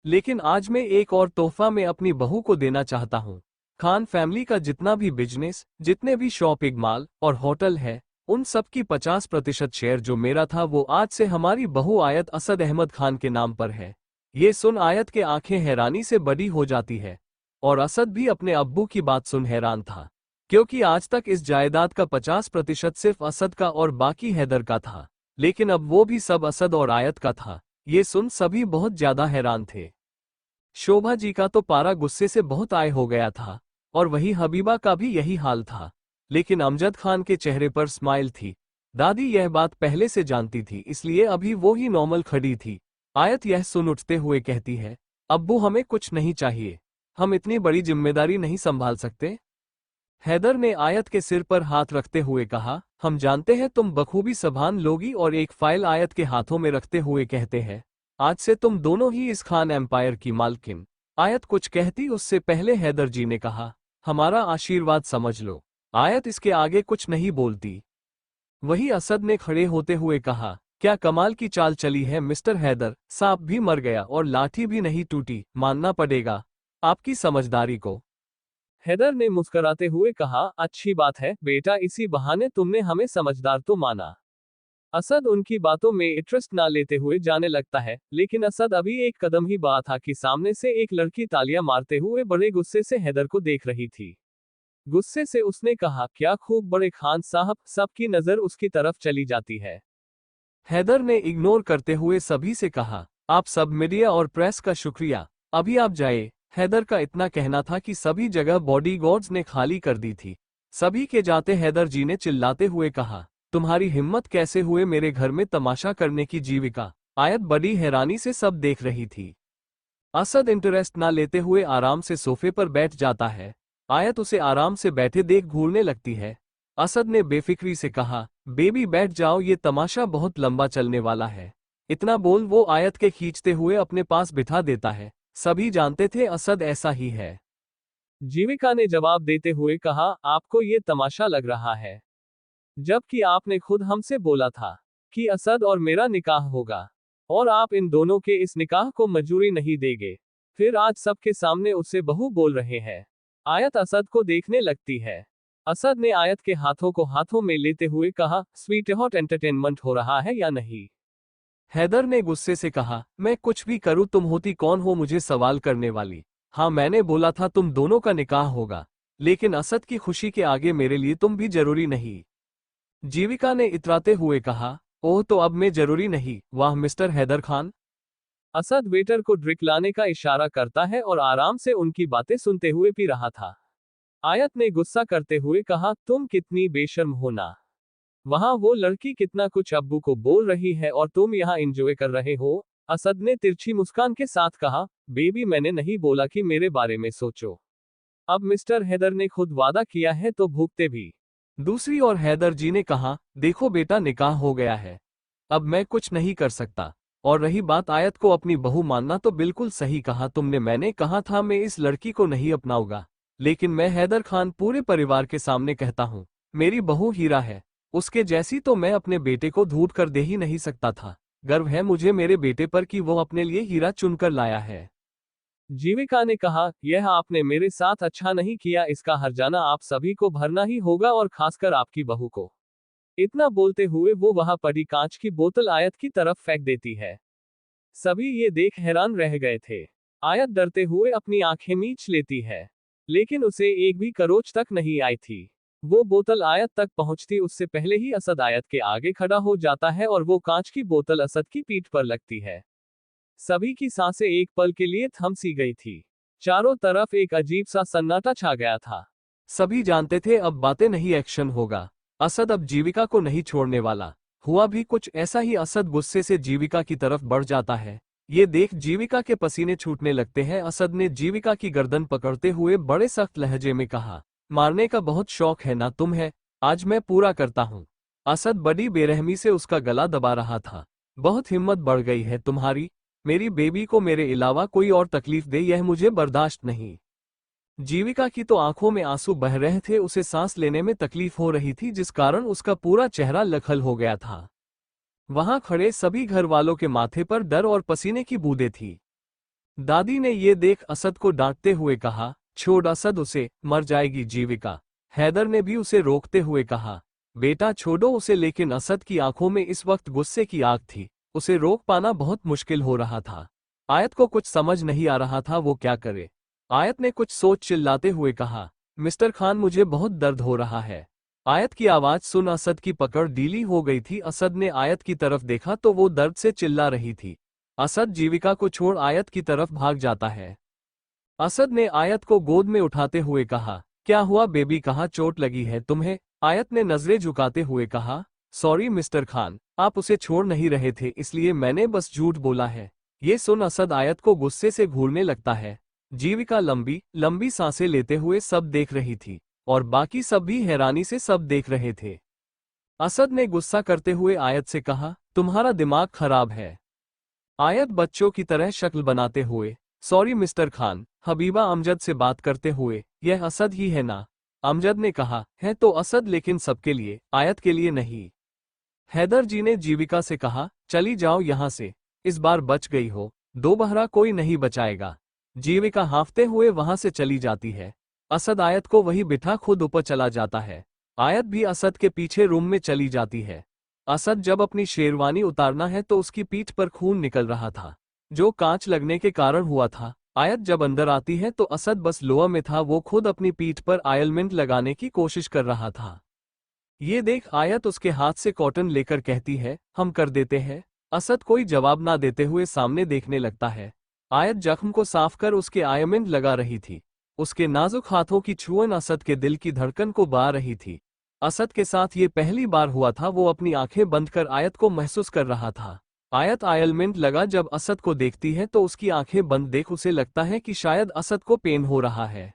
Speaker 1: लेकिन आज मैं एक और तोहफा मैं अपनी बहू को देना चाहता हूँ। खान फैमिली का जितना भी बिजनेस, जितने भी शॉपिंग मॉल और होटल है, उन सब की 50% शेयर जो मेरा था वो आज से हमारी बहू आयत असद अहमद खान के नाम पर है। ये सुन आयत के आंखें हैरानी से बड़ी हो जाती है, और असद भी अपने अब्बू की बात सुन हैरान था, क्योंकि आज तक इस जायदाद का 50% सिर्फ असद का और बाकी हैदर का था, लेकिन अब वो भी सब असद और आयत का था। ये सुन सभी बहुत ज्यादा हैरान थे। शोभा जी का तो पारा गुस्से से बहुत आय हो गया था, और वही हबीबा का भी यही हाल था, लेकिन अमजद खान के चेहरे पर स्माइल थी। दादी यह बात पहले से जानती थी, इसलिए अभी वो ही नॉर्मल खड़ी थी। आयत यह सुन उठते हुए कहती है, अब्बू हमें कुछ नहीं चाहिए, हम इतनी बड़ी जिम्मेदारी नहीं संभाल सकते। हैदर ने आयत के सिर पर हाथ रखते हुए कहा, हम जानते हैं तुम बखूबी संभाल लोगी, और एक फाइल आयत के हाथों में रखते हुए कहते हैं, आज से तुम दोनों ही इस खान एम्पायर की मालकिन। आयत कुछ कहती उससे पहले हैदर जी ने कहा, हमारा आशीर्वाद समझ लो। आयत इसके आगे कुछ नहीं बोलती। वही असद ने खड़े होते हुए कहा, क्या कमाल की चाल चली है मिस्टर हैदर, सांप भी मर गया और लाठी भी नहीं टूटी, मानना पड़ेगा आपकी समझदारी को। हैदर ने मुस्कुराते हुए कहा, अच्छी बात है बेटा, इसी बहाने तुमने हमें समझदार तो माना। असद उनकी बातों में इंटरेस्ट ना लेते हुए जाने लगता है, लेकिन असद अभी एक कदम ही बढ़ा था कि सामने से एक लड़की तालियां मारते हुए बड़े गुस्से से हैदर को देख रही थी। गुस्से से उसने कहा, क्या खूब बड़े खान साहब। सबकी नजर उसकी तरफ चली जाती है। हैदर ने इग्नोर करते हुए सभी से कहा, आप सब मीडिया और प्रेस का शुक्रिया, अभी आप जाए। हैदर का इतना कहना था कि सभी जगह बॉडीगार्ड्स ने खाली कर दी थी। सभी के जाते हैदर जी ने चिल्लाते हुए कहा, तुम्हारी हिम्मत कैसे हुए मेरे घर में तमाशा करने की जीविका। आयत बड़ी हैरानी से सब देख रही थी। असद इंटरेस्ट ना लेते हुए आराम से सोफे पर बैठ जाता है। आयत उसे आराम से बैठे देख घूरने लगती है। असद ने बेफिक्री से कहा, बेबी बैठ जाओ, ये तमाशा बहुत लंबा चलने वाला है। इतना बोल वो आयत के खींचते हुए अपने पास बिठा देता है। सभी जानते थे असद ऐसा ही है। जीविका ने जवाब देते हुए कहा, आपको ये तमाशा लग रहा है, जबकि आपने खुद हमसे बोला था कि असद और मेरा निकाह होगा। और आप इन दोनों के इस निकाह को मंजूरी नहीं देंगे। फिर आज सबके सामने उससे बहू बोल रहे हैं। आयत असद को देखने लगती है। असद ने आयत के हाथों को हाथों में लेते हुए कहा, स्वीट हॉट एंटरटेनमेंट हो रहा है या नहीं? हैदर ने गुस्से से कहा, मैं कुछ भी करूं, तुम होती कौन हो मुझे सवाल करने वाली? हाँ, मैंने बोला था तुम दोनों का निकाह होगा, लेकिन असद की खुशी के आगे मेरे लिए तुम भी जरूरी नहीं। जीविका ने इतराते हुए कहा, ओह तो अब मैं जरूरी नहीं? वाह मिस्टर हैदर खान। असद वेटर को ड्रिंक लाने का इशारा करता है और आराम से उनकी बातें सुनते हुए पी रहा था। आयत ने गुस्सा करते हुए कहा, तुम कितनी बेशर्म हो ना। वहां वो लड़की कितना कुछ अब्बू को बोल रही है और तुम यहाँ एंजॉय कर रहे हो। असद ने तिरछी मुस्कान के साथ कहा, बेबी मैंने नहीं बोला कि मेरे बारे में सोचो। अब मिस्टर हैदर ने खुद वादा किया है तो भुगते भी। दूसरी ओर हैदर जी ने कहा, देखो बेटा निकाह हो गया है, अब मैं कुछ नहीं कर सकता। और रही बात आयत को अपनी बहू मानना, तो बिल्कुल सही कहा तुमने, मैंने कहा था मैं इस लड़की को नहीं अपनाऊंगा, लेकिन मैं हैदर खान पूरे परिवार के सामने कहता हूँ, मेरी बहू हीरा है, उसके जैसी तो मैं अपने बेटे को ढूंढ कर दे ही नहीं सकता था। गर्व है मुझे मेरे बेटे पर कि वो अपने लिए हीरा चुनकर लाया है। जीविका ने कहा, यह आपने मेरे साथ अच्छा नहीं किया, इसका हर्जाना आप सभी को भरना ही होगा और खासकर आपकी बहू को। इतना बोलते हुए वो वहां पड़ी कांच की बोतल आयत की तरफ फेंक देती है। सभी ये देख हैरान रह गए थे। आयत डरते हुए अपनी आंखें मीच लेती है, लेकिन उसे एक भी खरोच तक नहीं आई थी। वो बोतल आयत तक पहुंचती उससे पहले ही असद आयत के आगे खड़ा हो जाता है और वो कांच की बोतल असद की पीठ पर लगती है। सभी की सांसें एक पल के लिए थम सी गई थी। चारों तरफ एक अजीब सा सन्नाटा छा गया था। सभी जानते थे अब बातें नहीं, एक्शन होगा। असद अब जीविका को नहीं छोड़ने वाला। हुआ भी कुछ ऐसा ही, असद गुस्से से जीविका की तरफ बढ़ जाता है। ये देख जीविका के पसीने छूटने लगते हैं। असद ने जीविका की गर्दन पकड़ते हुए बड़े सख्त लहजे में कहा, मारने का बहुत शौक है ना तुम्हें, आज मैं पूरा करता हूँ। असद बड़ी बेरहमी से उसका गला दबा रहा था। बहुत हिम्मत बढ़ गई है तुम्हारी, मेरी बेबी को मेरे अलावा कोई और तकलीफ दे, यह मुझे बर्दाश्त नहीं। जीविका की तो आंखों में आंसू बह रहे थे, उसे सांस लेने में तकलीफ हो रही थी, जिस कारण उसका पूरा चेहरा लखल हो गया था। वहां खड़े सभी घर वालों के माथे पर डर और पसीने की बूंदें थी। दादी ने ये देख असद को डांटते हुए कहा, छोड़ असद, उसे मर जाएगी जीविका। हैदर ने भी उसे रोकते हुए कहा, बेटा छोड़ो उसे, लेकिन असद की आंखों में इस वक्त गुस्से की आग थी, उसे रोक पाना बहुत मुश्किल हो रहा था। आयत को कुछ समझ नहीं आ रहा था वो क्या करे। आयत ने कुछ सोच चिल्लाते हुए कहा, मिस्टर खान मुझे बहुत दर्द हो रहा है। आयत की आवाज सुन असद की पकड़ ढीली हो गई थी। असद ने आयत की तरफ देखा तो वो दर्द से चिल्ला रही थी। असद जीविका को छोड़ आयत की तरफ भाग जाता है। असद ने आयत को गोद में उठाते हुए कहा, क्या हुआ बेबी, कहाँ चोट लगी है तुम्हें? आयत ने नजरें झुकाते हुए कहा, सॉरी मिस्टर खान, आप उसे छोड़ नहीं रहे थे इसलिए मैंने बस झूठ बोला है। ये सुन असद आयत को गुस्से से घूरने लगता है। जीविका लंबी लंबी सांसें लेते हुए सब देख रही थी और बाकी सब भी हैरानी से सब देख रहे थे। असद ने गुस्सा करते हुए आयत से कहा, तुम्हारा दिमाग खराब है। आयत बच्चों की तरह शक्ल बनाते हुए, sorry mister Khan, Habiba Amjad से बात करते हुए, यह असद ही है ना? अमजद ने कहा, है तो असद, लेकिन सबके लिए, आयत के लिए नहीं। हैदर जी ने जीविका से कहा, चली जाओ यहाँ से, इस बार बच गई हो, दोबारा कोई नहीं बचाएगा। जीविका हांफते हुए वहां से चली जाती है। असद आयत को वही बिठा खुद ऊपर चला जाता है। आयत भी असद के पीछे रूम में चली जाती है। असद जब अपनी शेरवानी उतारना है तो उसकी पीठ पर खून निकल रहा था, जो कांच लगने के कारण हुआ था। आयत जब अंदर आती है तो असद बस लोअर में था, वो खुद अपनी पीठ पर ऑयलमेंट लगाने की कोशिश कर रहा था। ये देख आयत उसके हाथ से कॉटन लेकर कहती है, हम कर देते हैं। असद कोई जवाब ना देते हुए सामने देखने लगता है। आयत जख्म को साफ कर उसके ऑयलमेंट लगा रही थी। उसके नाजुक हाथों की छुअन असद के दिल की धड़कन को बा रही थी। असद के साथ ये पहली बार हुआ था, वो अपनी आंखें बंद कर आयत को महसूस कर रहा था। आयत ऑयलमेंट लगा जब असद को देखती है तो उसकी आंखें बंद देख उसे लगता है कि शायद असद को पेन हो रहा है।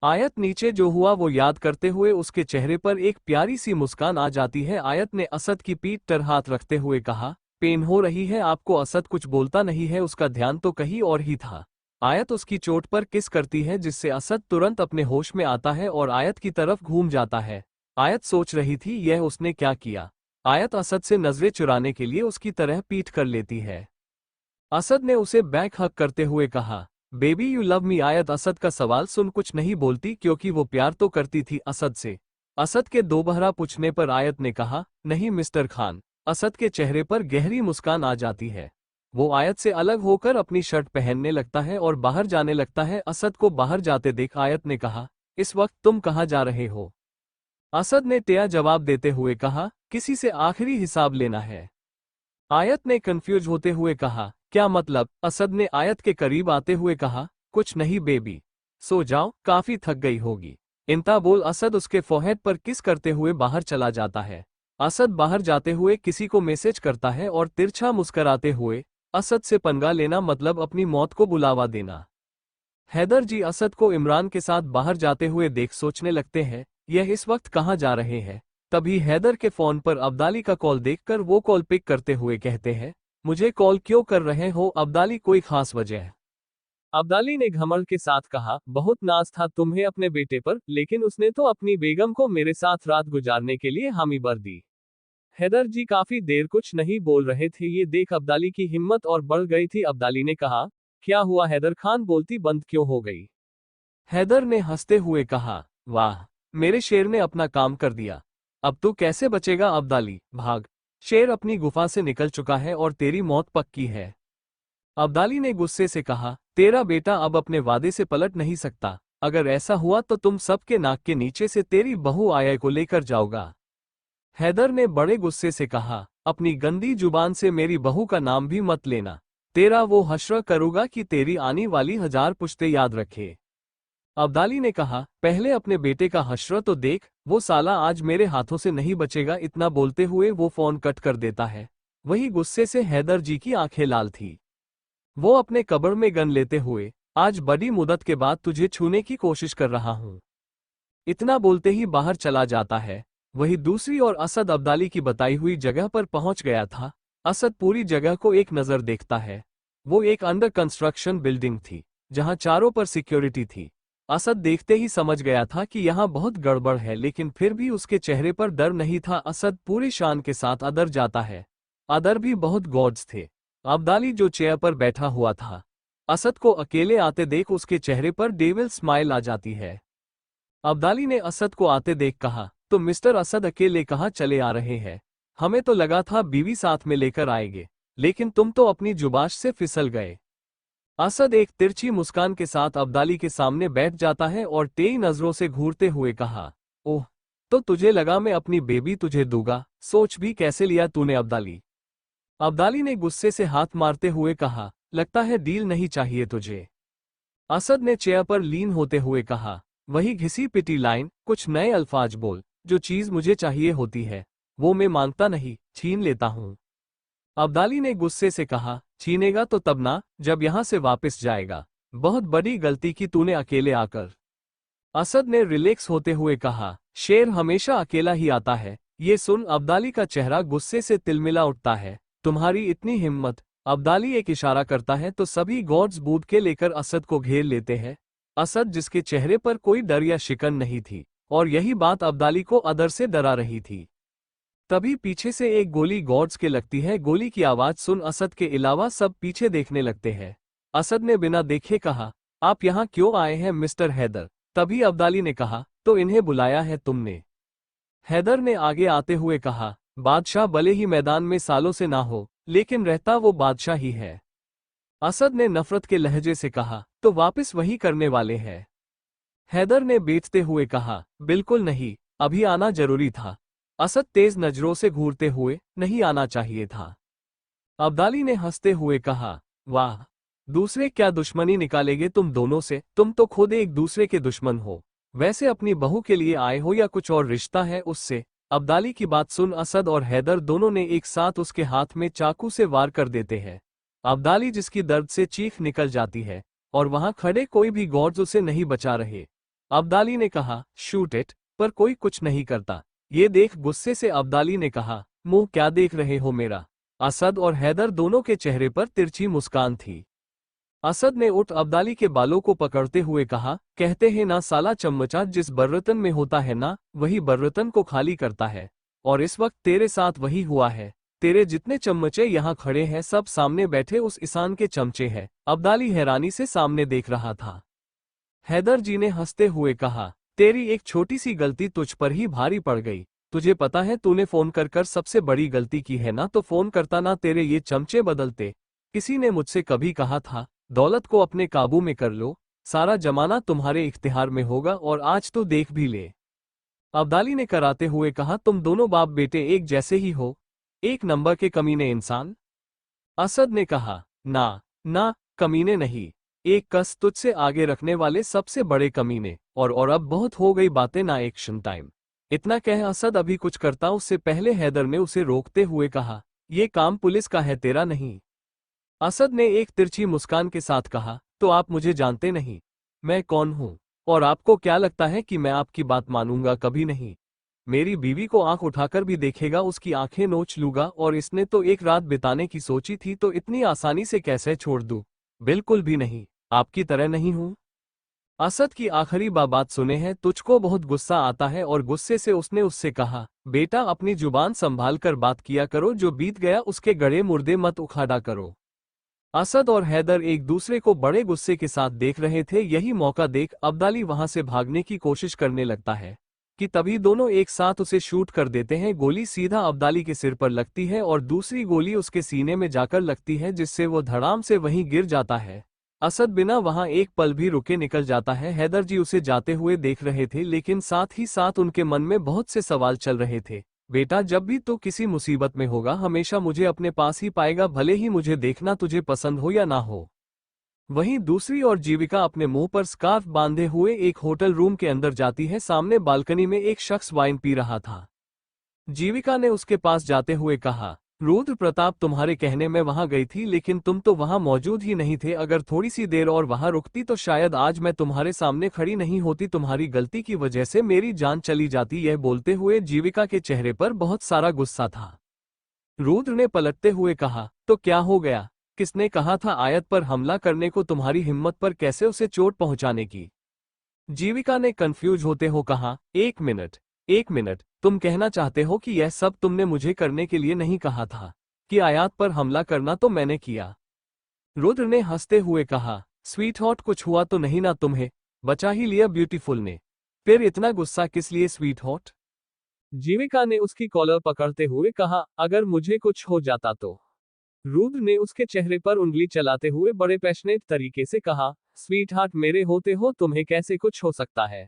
Speaker 1: आयत नीचे जो हुआ वो याद करते हुए उसके चेहरे पर एक प्यारी सी मुस्कान आ जाती है। आयत ने असद की पीठ पर हाथ रखते हुए कहा, पेन हो रही है आपको? असद कुछ बोलता नहीं है, उसका ध्यान तो कहीं और ही था। आयत उसकी चोट पर किस करती है जिससे असद तुरंत अपने होश में आता है और आयत की तरफ घूम जाता है। आयत सोच रही थी यह उसने क्या किया। आयत असद से नजरें चुराने के लिए उसकी तरह पीठ कर लेती है। असद ने उसे बैक हक करते हुए कहा, बेबी यू लव मी। आयत असद का सवाल सुन कुछ नहीं बोलती क्योंकि वो प्यार तो करती थी असद से। असद के दोबारा पूछने पर आयत ने कहा, नहीं मिस्टर खान। असद के चेहरे पर गहरी मुस्कान आ जाती है। वो आयत से अलग होकर अपनी शर्ट पहनने लगता है और बाहर जाने लगता है। असद को बाहर जाते देख आयत ने कहा, इस वक्त तुम कहाँ जा रहे हो? असद ने तया जवाब देते हुए कहा, किसी से आखिरी हिसाब लेना है। आयत ने कंफ्यूज होते हुए कहा, क्या मतलब? असद ने आयत के करीब आते हुए कहा, कुछ नहीं बेबी, सो जाओ, काफी थक गई होगी। इंता बोल असद उसके फोरहेड पर किस करते हुए बाहर चला जाता है। असद बाहर जाते हुए किसी को मैसेज करता है और तिरछा मुस्कराते हुए, असद से पंगा लेना मतलब अपनी मौत को बुलावा देना। हैदर जी असद को इमरान के साथ बाहर जाते हुए देख सोचने लगते हैं, यह इस वक्त कहाँ जा रहे हैं। तभी हैदर के फोन पर अब्दाली का कॉल देखकर वो कॉल पिक करते हुए कहते हैं, मुझे कॉल क्यों कर रहे हो अब्दाली, कोई खास वजह? अब्दाली ने घमंड के साथ कहा, बहुत नाज था तुम्हें अपने बेटे पर, लेकिन उसने तो अपनी बेगम को मेरे साथ रात गुजारने के लिए हामी भर दी। हैदर जी काफी देर कुछ नहीं बोल रहे थे। ये देख अब्दाली की हिम्मत और बढ़ गई थी। अब्दाली ने कहा, क्या हुआ हैदर खान, बोलती बंद क्यों हो गई? हैदर ने हंसते हुए कहा, वाह, मेरे शेर ने अपना काम कर दिया। अब तू कैसे बचेगा अब्दाली, भाग। शेर अपनी गुफा से निकल चुका है और तेरी मौत पक्की है। अब्दाली ने गुस्से से कहा, तेरा बेटा अब अपने वादे से पलट नहीं सकता। अगर ऐसा हुआ तो तुम सबके नाक के नीचे से तेरी बहू आया को लेकर जाऊंगा। हैदर ने बड़े गुस्से से कहा, अपनी गंदी जुबान से मेरी बहू का नाम भी मत लेना। तेरा वो हश्र करूंगा कि तेरी आने वाली 1000 पुश्ते याद रखे। अब्दाली ने कहा, पहले अपने बेटे का हश्र तो देख, वो साला आज मेरे हाथों से नहीं बचेगा। इतना बोलते हुए वो फोन कट कर देता है। वही गुस्से से हैदर जी की आंखें लाल थी। वो अपने कब्र में गन लेते हुए, आज बड़ी मुद्दत के बाद तुझे छूने की कोशिश कर रहा हूं। इतना बोलते ही बाहर चला जाता है। वही दूसरी ओर असद अब्दाली की बताई हुई जगह पर पहुंच गया था। असद पूरी जगह को एक नजर देखता है। वो एक अंडर कंस्ट्रक्शन बिल्डिंग थी, जहां चारों पर सिक्योरिटी थी। असद देखते ही समझ गया था कि यहाँ बहुत गड़बड़ है, लेकिन फिर भी उसके चेहरे पर डर नहीं था। असद पूरी शान के साथ अंदर जाता है। अंदर भी बहुत गार्ड्स थे। अब्दाली जो चेयर पर बैठा हुआ था, असद को अकेले आते देख उसके चेहरे पर डेविल स्माइल आ जाती है। अब्दाली ने असद को आते देख कहा, तो मिस्टर असद अकेले कहाँ चले आ रहे हैं? हमें तो लगा था बीवी साथ में लेकर आएंगे, लेकिन तुम तो अपनी जुबाश से फिसल गए। असद एक तिरछी मुस्कान के साथ अब्दाली के सामने बैठ जाता है और तेई नजरों से घूरते हुए कहा, ओह, तो तुझे लगा मैं अपनी बेबी तुझे दूंगा? सोच भी कैसे लिया तूने अब्दाली? अब्दाली ने गुस्से से हाथ मारते हुए कहा, लगता है डील नहीं चाहिए तुझे। असद ने चेयर पर लीन होते हुए कहा, वही घिसी पिटी लाइन, कुछ नए अल्फाज बोल। जो चीज मुझे चाहिए होती है वो मैं मांगता नहीं, छीन लेता हूं। अब्दाली ने गुस्से से कहा, छीनेगा तो तब ना, जब यहां से वापस जाएगा। बहुत बड़ी गलती की तूने अकेले आकर। असद ने रिलैक्स होते हुए कहा, शेर हमेशा अकेला ही आता है। ये सुन अब्दाली का चेहरा गुस्से से तिलमिला उठता है। तुम्हारी इतनी हिम्मत? अब्दाली एक इशारा करता है तो सभी गॉड्स बूट के लेकर असद को घेर लेते हैं। असद जिसके चेहरे पर कोई डर या शिकन नहीं थी, और यही बात अब्दाली को अंदर से डरा रही थी। तभी पीछे से एक गोली गॉड्स के लगती है। गोली की आवाज सुन असद के अलावा सब पीछे देखने लगते हैं। असद ने बिना देखे कहा, आप यहाँ क्यों आए हैं मिस्टर हैदर? तभी अब्दाली ने कहा, तो इन्हें बुलाया है तुमने? हैदर ने आगे आते हुए कहा, बादशाह भले ही मैदान में सालों से ना हो, लेकिन रहता वो बादशाह ही है। असद ने नफरत के लहजे से कहा, तो वापस वही करने वाले हैं? हैदर ने बेचते हुए कहा, बिल्कुल नहीं, अभी आना जरूरी था। असद तेज नजरों से घूरते हुए, नहीं आना चाहिए था। अब्दाली ने हंसते हुए कहा, वाह, दूसरे क्या दुश्मनी निकालेंगे तुम दोनों से? तुम तो खुद एक दूसरे के दुश्मन हो। वैसे अपनी बहू के लिए आए हो या कुछ और रिश्ता है उससे? अब्दाली की बात सुन असद और हैदर दोनों ने एक साथ उसके हाथ में चाकू से वार कर देते हैं। अब्दाली जिसकी दर्द से चीख निकल जाती है, और वहां खड़े कोई भी गॉड्स उसे नहीं बचा रहे। अब्दाली ने कहा, शूट इट, पर कोई कुछ नहीं करता। ये देख गुस्से से अब्दाली ने कहा, मुंह क्या देख रहे हो मेरा? असद और हैदर दोनों के चेहरे पर तिरछी मुस्कान थी। असद ने उठ अब्दाली के बालों को पकड़ते हुए कहा, कहते हैं ना साला चम्मचा जिस बर्तन में होता है ना, वही बर्तन को खाली करता है। और इस वक्त तेरे साथ वही हुआ है। तेरे जितने चमचे यहाँ खड़े हैं सब सामने बैठे उस ईसान के चमचे हैं। अब्दाली हैरानी से सामने देख रहा था। हैदर जी ने हंसते हुए कहा, तेरी एक छोटी सी गलती तुझ पर ही भारी पड़ गई। तुझे पता है तूने फोन कर सबसे बड़ी गलती की है ना, तो फोन करता ना तेरे ये चमचे बदलते। किसी ने मुझसे कभी कहा था दौलत को अपने काबू में कर लो, सारा जमाना तुम्हारे इख्तियार में होगा, और आज तो देख भी ले। अब्दाली ने कराते हुए कहा, तुम दोनों बाप बेटे एक जैसे ही हो, एक नंबर के कमीने इंसान। असद ने कहा, ना ना, कमीने नहीं, एक कस तुझसे आगे रखने वाले सबसे बड़े कमीने। और अब बहुत हो गई बातें, ना एक्शन टाइम। इतना कह असद अभी कुछ करता उससे पहले हैदर ने उसे रोकते हुए कहा, यह काम पुलिस का है, तेरा नहीं। असद ने एक तिरछी मुस्कान के साथ कहा, तो आप मुझे जानते नहीं, मैं कौन हूं? और आपको क्या लगता है कि मैं आपकी बात मानूंगा? कभी नहीं। मेरी बीवी को आंख उठाकर भी देखेगा उसकी आंखें नोच लूंगा, और इसने तो एक रात बिताने की सोची थी, तो इतनी आसानी से कैसे छोड़ दूं? बिल्कुल भी नहीं, आपकी तरह नहीं हूं। असद की आखिरी बात सुने हैं तुझको बहुत गुस्सा आता है, और गुस्से से उसने उससे कहा, बेटा अपनी जुबान संभाल कर बात किया करो, जो बीत गया उसके गड़े मुर्दे मत उखाड़ा करो। असद और हैदर एक दूसरे को बड़े गुस्से के साथ देख रहे थे। यही मौका देख अब्दाली वहां से भागने की कोशिश करने लगता है कि तभी दोनों एक साथ उसे शूट कर देते हैं। गोली सीधा अब्दाली के सिर पर लगती है और दूसरी गोली उसके सीने में जाकर लगती है, जिससे वो धड़ाम से वहीं गिर जाता है। असद बिना वहां एक पल भी रुके निकल जाता है। हैदर जी उसे जाते हुए देख रहे थे, लेकिन साथ ही साथ उनके मन में बहुत से सवाल चल रहे थे। बेटा जब भी तो किसी मुसीबत में होगा हमेशा मुझे अपने पास ही पाएगा, भले ही मुझे देखना तुझे पसंद हो या ना हो। वहीं दूसरी ओर जीविका अपने मुंह पर स्कार्फ बांधे हुए एक होटल रूम के अंदर जाती है। सामने बालकनी में एक शख्स वाइन पी रहा था। जीविका ने उसके पास जाते हुए कहा, रुद्र प्रताप तुम्हारे कहने में वहां गई थी, लेकिन तुम तो वहां मौजूद ही नहीं थे। अगर थोड़ी सी देर और वहां रुकती तो शायद आज मैं तुम्हारे सामने खड़ी नहीं होती। तुम्हारी गलती की वजह से मेरी जान चली जाती। यह बोलते हुए जीविका के चेहरे पर बहुत सारा गुस्सा था। रुद्र ने पलटते हुए कहा, तो क्या हो गया? किसने कहा था आयत पर हमला करने को? तुम्हारी हिम्मत पर कैसे उसे चोट पहुंचाने की? जीविका ने कंफ्यूज होते हो कहा, एक मिनट, तुम कहना चाहते हो कि यह सब तुमने मुझे करने के लिए नहीं कहा था? कि आयात पर हमला करना तो मैंने किया। रुद्र ने हंसते हुए कहा, स्वीट हॉट कुछ हुआ तो नहीं ना तुम्हें? बचा ही लिया ब्यूटीफुल ने। फिर इतना गुस्सा किस लिए स्वीट हॉट? जीविका ने उसकी कॉलर पकड़ते हुए कहा, अगर मुझे कुछ हो जाता तो? रुद्र ने उसके चेहरे पर उंगली चलाते हुए बड़े पैशनेट तरीके से कहा, स्वीट हार्ट मेरे होते हो तुम्हें कैसे कुछ हो सकता है?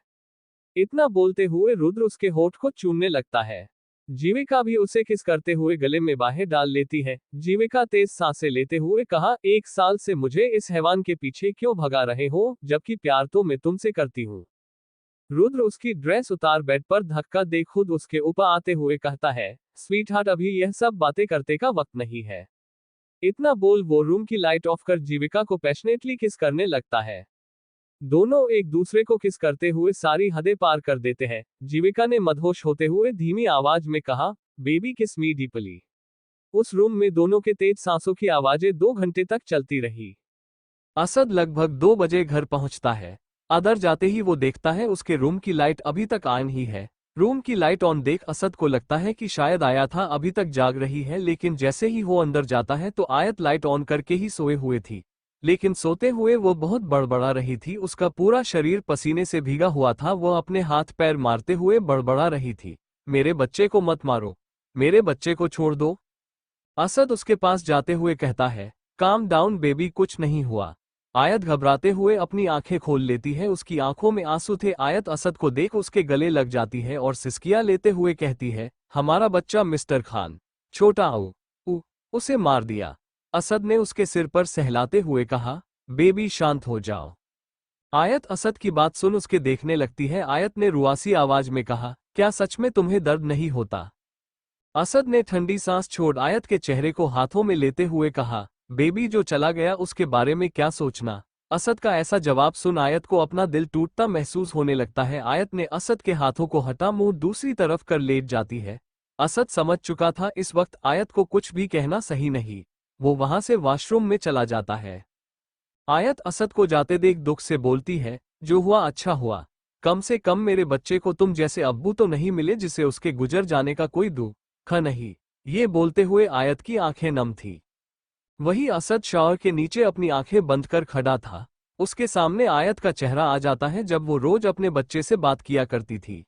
Speaker 1: इतना बोलते हुए रुद्र उसके होठ को चूमने लगता है। जीविका भी उसे किस करते हुए गले में बाहें डाल लेती है। जीविका तेज सांसें लेते हुए कहा, 1 साल से मुझे इस हैवान के पीछे क्यों भगा रहे हो, जबकि प्यार तो मैं तुमसे करती हूँ। रुद्र उसकी ड्रेस उतार बेड पर धक्का दे खुद उसके ऊपर आते हुए कहता है, स्वीट हार्ट अभी यह सब बातें करते का वक्त नहीं है। इतना बोल वो रूम की लाइट ऑफ कर जीविका को पैशनेटली किस करने लगता है। दोनों एक दूसरे को किस करते हुए सारी हदें पार कर देते हैं। जीविका ने मदहोश होते हुए धीमी आवाज में कहा, बेबी किस मी डीपली। उस रूम में दोनों के तेज सांसों की आवाजें 2 घंटे तक चलती रही। असद लगभग 2 बजे घर पहुंचता है। अंदर जाते ही वो देखता है उसके रूम की लाइट अभी तक ऑन ही है। रूम की लाइट ऑन देख असद को लगता है कि शायद आया था अभी तक जाग रही है, लेकिन जैसे ही वो अंदर जाता है तो आयत लाइट ऑन करके ही सोए हुए थी। लेकिन सोते हुए वो बहुत बड़बड़ा रही थी। उसका पूरा शरीर पसीने से भीगा हुआ था। वो अपने हाथ पैर मारते हुए बड़बड़ा रही थी, मेरे बच्चे को मत मारो, मेरे बच्चे को छोड़ दो। असद उसके पास जाते हुए कहता है, काम डाउन बेबी, कुछ नहीं हुआ। आयत घबराते हुए अपनी आंखें खोल लेती है। उसकी आंखों में आंसू थे। आयत असद को देख उसके गले लग जाती है और सिसकियां लेते हुए कहती है, हमारा बच्चा मिस्टर खान, छोटा उसे मार दिया। असद ने उसके सिर पर सहलाते हुए कहा, बेबी शांत हो जाओ। आयत असद की बात सुन उसके देखने लगती है। आयत ने रुआसी आवाज में कहा, क्या सच में तुम्हें दर्द नहीं होता? असद ने ठंडी सांस छोड़ आयत के चेहरे को हाथों में लेते हुए कहा, बेबी जो चला गया उसके बारे में क्या सोचना? असद का ऐसा जवाब सुन आयत को अपना दिल टूटता महसूस होने लगता है। आयत ने असद के हाथों को हटा मुंह दूसरी तरफ कर लेट जाती है। असद समझ चुका था इस वक्त आयत को कुछ भी कहना सही नहीं। वो वहां से वॉशरूम में चला जाता है। आयत असद को जाते देख दुख से बोलती है, जो हुआ अच्छा हुआ, कम से कम मेरे बच्चे को तुम जैसे अब्बू तो नहीं मिले जिसे उसके गुजर जाने का कोई दुख नहीं। ये बोलते हुए आयत की आंखें नम थी। वही असद शावर के नीचे अपनी आंखें बंद कर खड़ा था। उसके सामने आयत का चेहरा आ जाता है जब वो रोज अपने बच्चे से बात किया करती थी।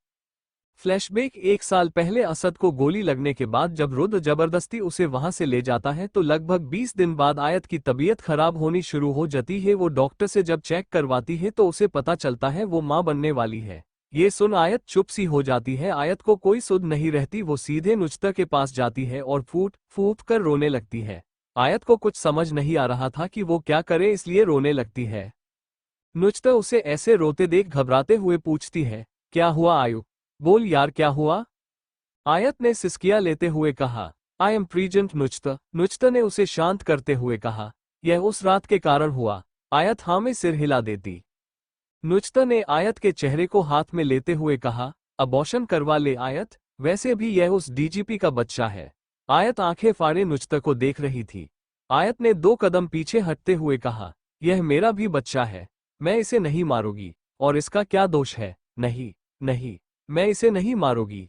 Speaker 1: फ्लैशबैक 1 साल पहले असद को गोली लगने के बाद जब रुद्र जबरदस्ती उसे वहां से ले जाता है तो लगभग 20 दिन बाद आयत की तबीयत खराब होनी शुरू हो जाती है। वो डॉक्टर से जब चेक करवाती है तो उसे पता चलता है वो मां बनने वाली है। ये सुन आयत चुप सी हो जाती है। आयत को कोई सुध नहीं रहती। वो सीधे नुजता के पास जाती है और फूट फूट कर रोने लगती है। आयत को कुछ समझ नहीं आ रहा था कि वो क्या करे, इसलिए रोने लगती है। नुजता उसे ऐसे रोते देख घबराते हुए पूछती है, क्या हुआ आयु? बोल यार क्या हुआ? आयत ने सिसकियां लेते हुए कहा, आई एम प्रेग्नेंट नुजता। नुजता ने उसे शांत करते हुए कहा, यह उस रात के कारण हुआ। आयत हाँ में सिर हिला देती। नुजता ने आयत के चेहरे को हाथ में लेते हुए कहा, अबॉर्शन करवा ले आयत, वैसे भी यह उस डीजीपी का बच्चा है। आयत आंखें फाड़े नुजता को देख रही थी। आयत ने 2 कदम पीछे हटते हुए कहा, यह मेरा भी बच्चा है, मैं इसे नहीं मारूंगी। और इसका क्या दोष है? नहीं नहीं, मैं इसे नहीं मारूंगी।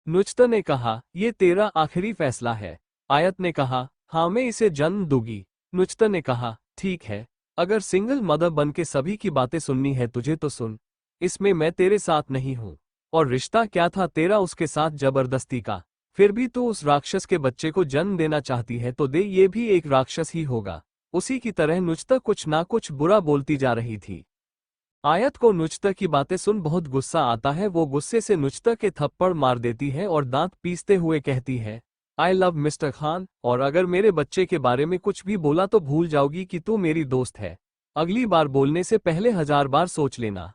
Speaker 1: नुजता ने कहा, ये तेरा आखिरी फैसला है। आयत ने कहा, हाँ मैं इसे जन्म दूंगी। नुजता ने कहा, ठीक है, अगर सिंगल मदर बन के सभी की बातें सुननी है तुझे तो सुन, इसमें मैं तेरे साथ नहीं हूं। और रिश्ता क्या था तेरा उसके साथ जबरदस्ती का? फिर भी तू उस राक्षस के बच्चे को जन्म देना चाहती है तो दे, ये भी एक राक्षस ही होगा। उसी की तरह नुजता कुछ ना कुछ बुरा बोलती जा रही थी। आयत को नुजता की बातें सुन बहुत गुस्सा आता है। वो गुस्से से नुजता के थप्पड़ मार देती है और दांत पीसते हुए कहती है, आई लव मिस्टर खान, और अगर मेरे बच्चे के बारे में कुछ भी बोला तो भूल जाओगी कि तू मेरी दोस्त है। अगली बार बोलने से पहले 1000 बार सोच लेना।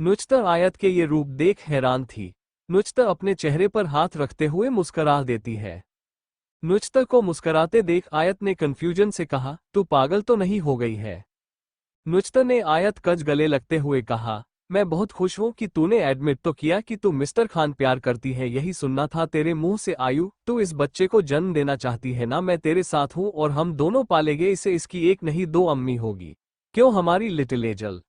Speaker 1: नुजता आयत के ये रूप देख हैरान थी। नुजता अपने चेहरे पर हाथ रखते हुए मुस्कुरा देती है। नुजता को मुस्कुराते देख आयत ने कंफ्यूजन से कहा, तू पागल तो नहीं हो गई है? नुजता ने आयत कज गले लगते हुए कहा, मैं बहुत खुश हूं कि तूने एडमिट तो किया कि तू मिस्टर खान प्यार करती है। यही सुनना था तेरे मुंह से आयु, तू इस बच्चे को जन्म देना चाहती है ना? मैं तेरे साथ हूं और हम दोनों पालेंगे इसे। इसकी एक नहीं 2 अम्मी होगी। क्यों हमारी लिटिल एंजल?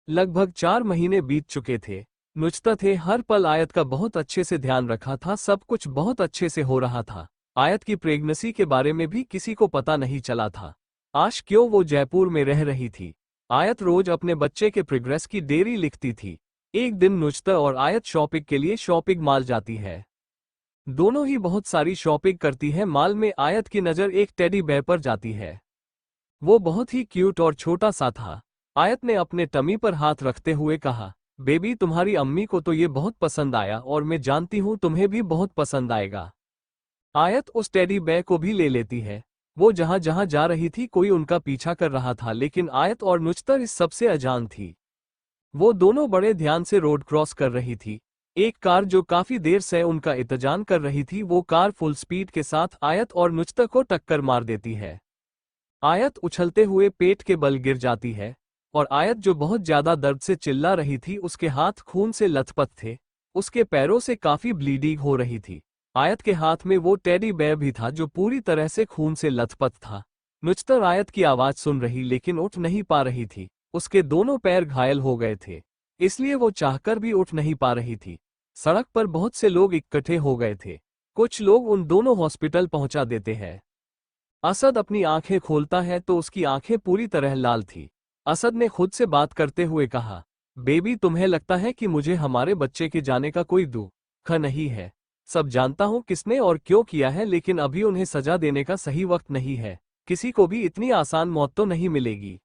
Speaker 1: लगभग 4 महीने बीत चुके थे। नुजता थे हर पल आयत का बहुत अच्छे से ध्यान रखा था। सब कुछ बहुत अच्छे से हो रहा था। आयत की प्रेगनेंसी के बारे में भी किसी को पता नहीं चला था। आज क्यों वो जयपुर में रह रही थी। आयत रोज अपने बच्चे के प्रोग्रेस की डायरी लिखती थी। एक दिन नुजता और आयत शॉपिंग के लिए शॉपिंग मॉल जाती है। दोनों ही बहुत सारी शॉपिंग करती है। मॉल में आयत की नज़र एक टेडी बेयर पर जाती है। वो बहुत ही क्यूट और छोटा सा था। आयत ने अपने टमी पर हाथ रखते हुए कहा, बेबी तुम्हारी अम्मी को तो ये बहुत पसंद आया और मैं जानती हूँ तुम्हें भी बहुत पसंद आएगा। आयत उस टेडी बेयर को भी ले लेती है। वो जहां जहां जा रही थी कोई उनका पीछा कर रहा था, लेकिन आयत और नुजता इस सबसे अजान थी। वो दोनों बड़े ध्यान से रोड क्रॉस कर रही थी। एक कार जो काफी देर से उनका इंतजार कर रही थी, वो कार फुल स्पीड के साथ आयत और नुजता को टक्कर मार देती है। आयत उछलते हुए पेट के बल गिर जाती है और आयत जो बहुत ज्यादा दर्द से चिल्ला रही थी, उसके हाथ खून से लथपथ थे। उसके पैरों से काफी ब्लीडिंग हो रही थी। आयत के हाथ में वो टेडी बेयर भी था जो पूरी तरह से खून से लथपथ था। नुजता आयत की आवाज सुन रही लेकिन उठ नहीं पा रही थी। उसके दोनों पैर घायल हो गए थे, इसलिए वो चाहकर भी उठ नहीं पा रही थी। सड़क पर बहुत से लोग इकट्ठे हो गए थे। कुछ लोग उन दोनों हॉस्पिटल पहुंचा देते हैं। असद अपनी आंखें खोलता है तो उसकी आंखें पूरी तरह लाल थी। असद ने खुद से बात करते हुए कहा, बेबी तुम्हें लगता है कि मुझे हमारे बच्चे के जाने का कोई दुख नहीं है? सब जानता हूं किसने और क्यों किया है, लेकिन अभी उन्हें सजा देने का सही वक्त नहीं है। किसी को भी इतनी आसान मौत तो नहीं मिलेगी।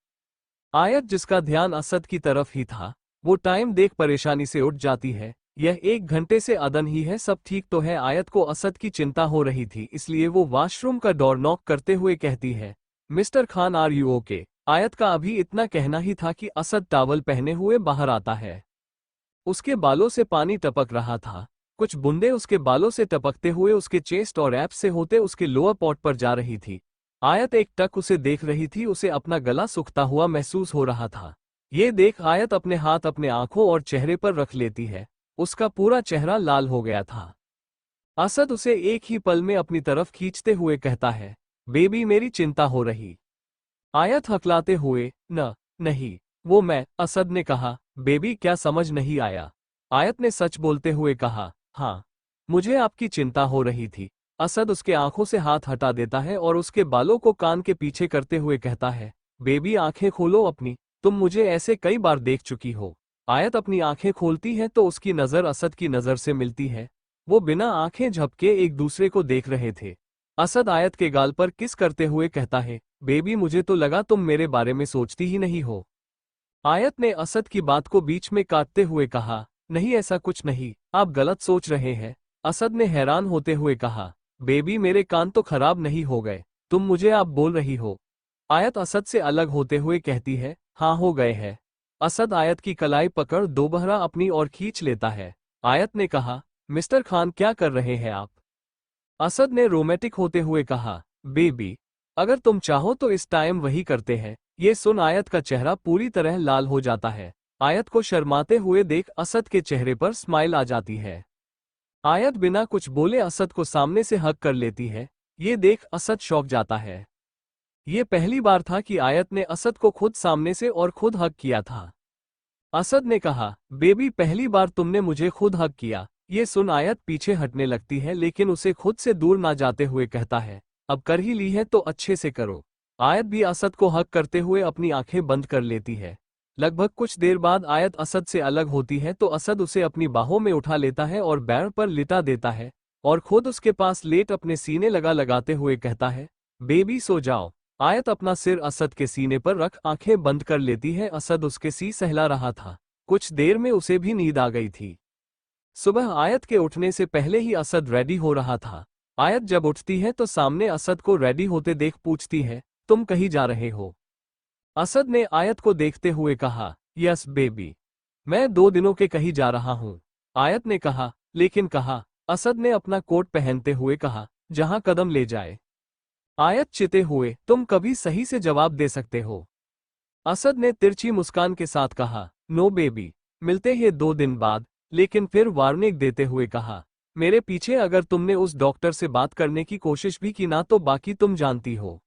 Speaker 1: आयत जिसका ध्यान असद की तरफ ही था, वो टाइम देख परेशानी से उठ जाती है। यह 1 घंटे से अदन ही है, सब ठीक तो है? आयत को असद की चिंता हो रही थी, इसलिए वो वॉशरूम का डोर नॉक करते हुए कहती है, mister Khan are you okay? Aayat का अभी इतना कहना ही था कि असद टॉवल पहने हुए बाहर आता है। उसके बालों से पानी टपक रहा था। कुछ बूंदें उसके बालों से टपकते हुए उसके चेस्ट और एप से होते उसके लोअर पॉट पर जा रही थी। आयत एक टक उसे देख रही थी। उसे अपना गला सूखता हुआ महसूस हो रहा था। ये देख आयत अपने हाथ अपने आंखों और चेहरे पर रख लेती है। उसका पूरा चेहरा लाल हो गया था। असद उसे एक ही पल में अपनी तरफ खींचते हुए कहता है, बेबी मेरी चिंता हो रही। आयत हकलाते हुए, नहीं वो मैं, असद ने कहा। बेबी क्या समझ नहीं आया? आयत ने सच बोलते हुए कहा, हाँ, मुझे आपकी चिंता हो रही थी। असद उसके आंखों से हाथ हटा देता है और उसके बालों को कान के पीछे करते हुए कहता है, बेबी आंखें खोलो अपनी, तुम मुझे ऐसे कई बार देख चुकी हो। आयत अपनी आंखें खोलती है तो उसकी नज़र असद की नज़र से मिलती है। वो बिना आंखें झपके एक दूसरे को देख रहे थे। असद आयत के गाल पर किस करते हुए कहता है, बेबी मुझे तो लगा तुम मेरे बारे में सोचती ही नहीं हो। आयत ने असद की बात को बीच में काटते हुए कहा, नहीं ऐसा कुछ नहीं, आप गलत सोच रहे हैं। असद ने हैरान होते हुए कहा, बेबी मेरे कान तो खराब नहीं हो गए, तुम मुझे आप बोल रही हो। आयत असद से अलग होते हुए कहती है, हाँ हो गए हैं। असद आयत की कलाई पकड़ दोबारा अपनी ओर खींच लेता है। आयत ने कहा, मिस्टर खान क्या कर रहे हैं आप? असद ने रोमांटिक होते हुए कहा, बेबी अगर तुम चाहो तो इस टाइम वही करते हैं। ये सुन आयत का चेहरा पूरी तरह लाल हो जाता है। आयत को शर्माते हुए देख असद के चेहरे पर स्माइल आ जाती है। आयत बिना कुछ बोले असद को सामने से हग कर लेती है। ये देख असद शौक जाता है। ये पहली बार था कि आयत ने असद को खुद सामने से और खुद हग किया था। असद ने कहा, बेबी पहली बार तुमने मुझे खुद हग किया। ये सुन आयत पीछे हटने लगती है लेकिन उसे खुद से दूर ना जाते हुए कहता है, अब कर ही ली है तो अच्छे से करो। आयत भी असद को हग करते हुए अपनी आंखें बंद कर लेती है। लगभग कुछ देर बाद आयत असद से अलग होती है तो असद उसे अपनी बाहों में उठा लेता है और बैर पर लिटा देता है और खुद उसके पास लेट अपने सीने लगाते हुए कहता है, बेबी सो जाओ। आयत अपना सिर असद के सीने पर रख आंखें बंद कर लेती है। असद उसके सी सहला रहा था। कुछ देर में उसे भी नींद आ गई थी। सुबह आयत के उठने से पहले ही असद रेडी हो रहा था। आयत जब उठती है तो सामने असद को रेडी होते देख पूछती है, तुम कहीं जा रहे हो? असद ने आयत को देखते हुए कहा, यस बेबी, मैं 2 दिनों के कहीं जा रहा हूँ। आयत ने कहा, लेकिन कहा। असद ने अपना कोट पहनते हुए कहा, जहां कदम ले जाए। आयत चिते हुए, तुम कभी सही से जवाब दे सकते हो? असद ने तिरछी मुस्कान के साथ कहा, नो बेबी, मिलते हैं 2 दिन बाद। लेकिन फिर वार्निंग देते हुए कहा, मेरे पीछे अगर तुमने उस डॉक्टर से बात करने की कोशिश भी की ना तो बाकी तुम जानती हो।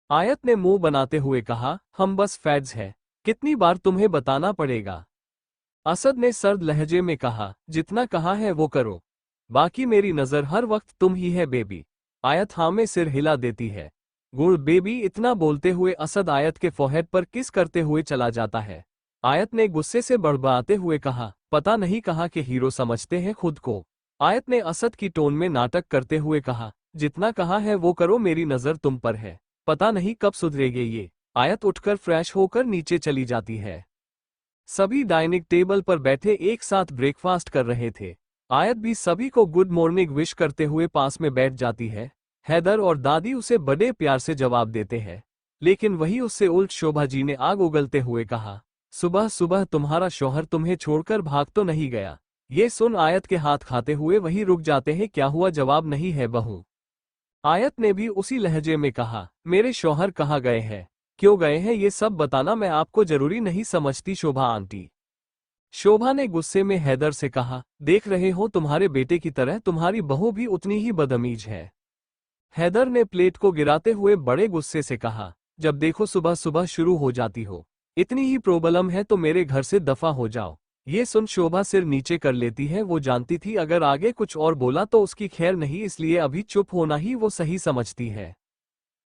Speaker 1: आयत ने मुंह बनाते हुए कहा, हम बस फैड्स हैं, कितनी बार तुम्हें बताना पड़ेगा? असद ने सर्द लहजे में कहा, जितना कहा है वो करो, बाकी मेरी नजर हर वक्त तुम ही है बेबी। आयत हाँ में सिर हिला देती है। गुड बेबी इतना बोलते हुए असद आयत के फोरहेड पर किस करते हुए चला जाता है। आयत ने गुस्से से बड़बड़ाते हुए कहा, पता नहीं कहाँ के हीरो समझते हैं खुद को। आयत ने असद की टोन में नाटक करते हुए कहा, जितना कहा है वो करो, मेरी नजर तुम पर है, पता नहीं कब सुधरेगे ये। आयत उठकर फ्रेश होकर नीचे चली जाती है। सभी डाइनिंग टेबल पर बैठे एक साथ ब्रेकफास्ट कर रहे थे। आयत भी सभी को गुड मॉर्निंग विश करते हुए पास में बैठ जाती है। हैदर और दादी उसे बड़े प्यार से जवाब देते हैं। लेकिन वही उससे उल्ट शोभा जी ने आग उगलते हुए कहा, सुबह सुबह तुम्हारा शौहर तुम्हें छोड़कर भाग तो नहीं गया? ये सुन आयत के हाथ खाते हुए वही रुक जाते हैं। क्या हुआ, जवाब नहीं है बहू? आयत ने भी उसी लहजे में कहा, मेरे शौहर कहाँ गए हैं, क्यों गए हैं, ये सब बताना मैं आपको जरूरी नहीं समझती शोभा आंटी। शोभा ने गुस्से में हैदर से कहा, देख रहे हो तुम्हारे बेटे की तरह तुम्हारी बहू भी उतनी ही बदतमीज है। हैदर ने प्लेट को गिराते हुए बड़े गुस्से से कहा, जब देखो सुबह सुबह शुरू हो जाती हो, इतनी ही प्रॉब्लम है तो मेरे घर से दफा हो जाओ। ये सुन शोभा सिर नीचे कर लेती है। वो जानती थी अगर आगे कुछ और बोला तो उसकी खैर नहीं, इसलिए अभी चुप होना ही वो सही समझती है।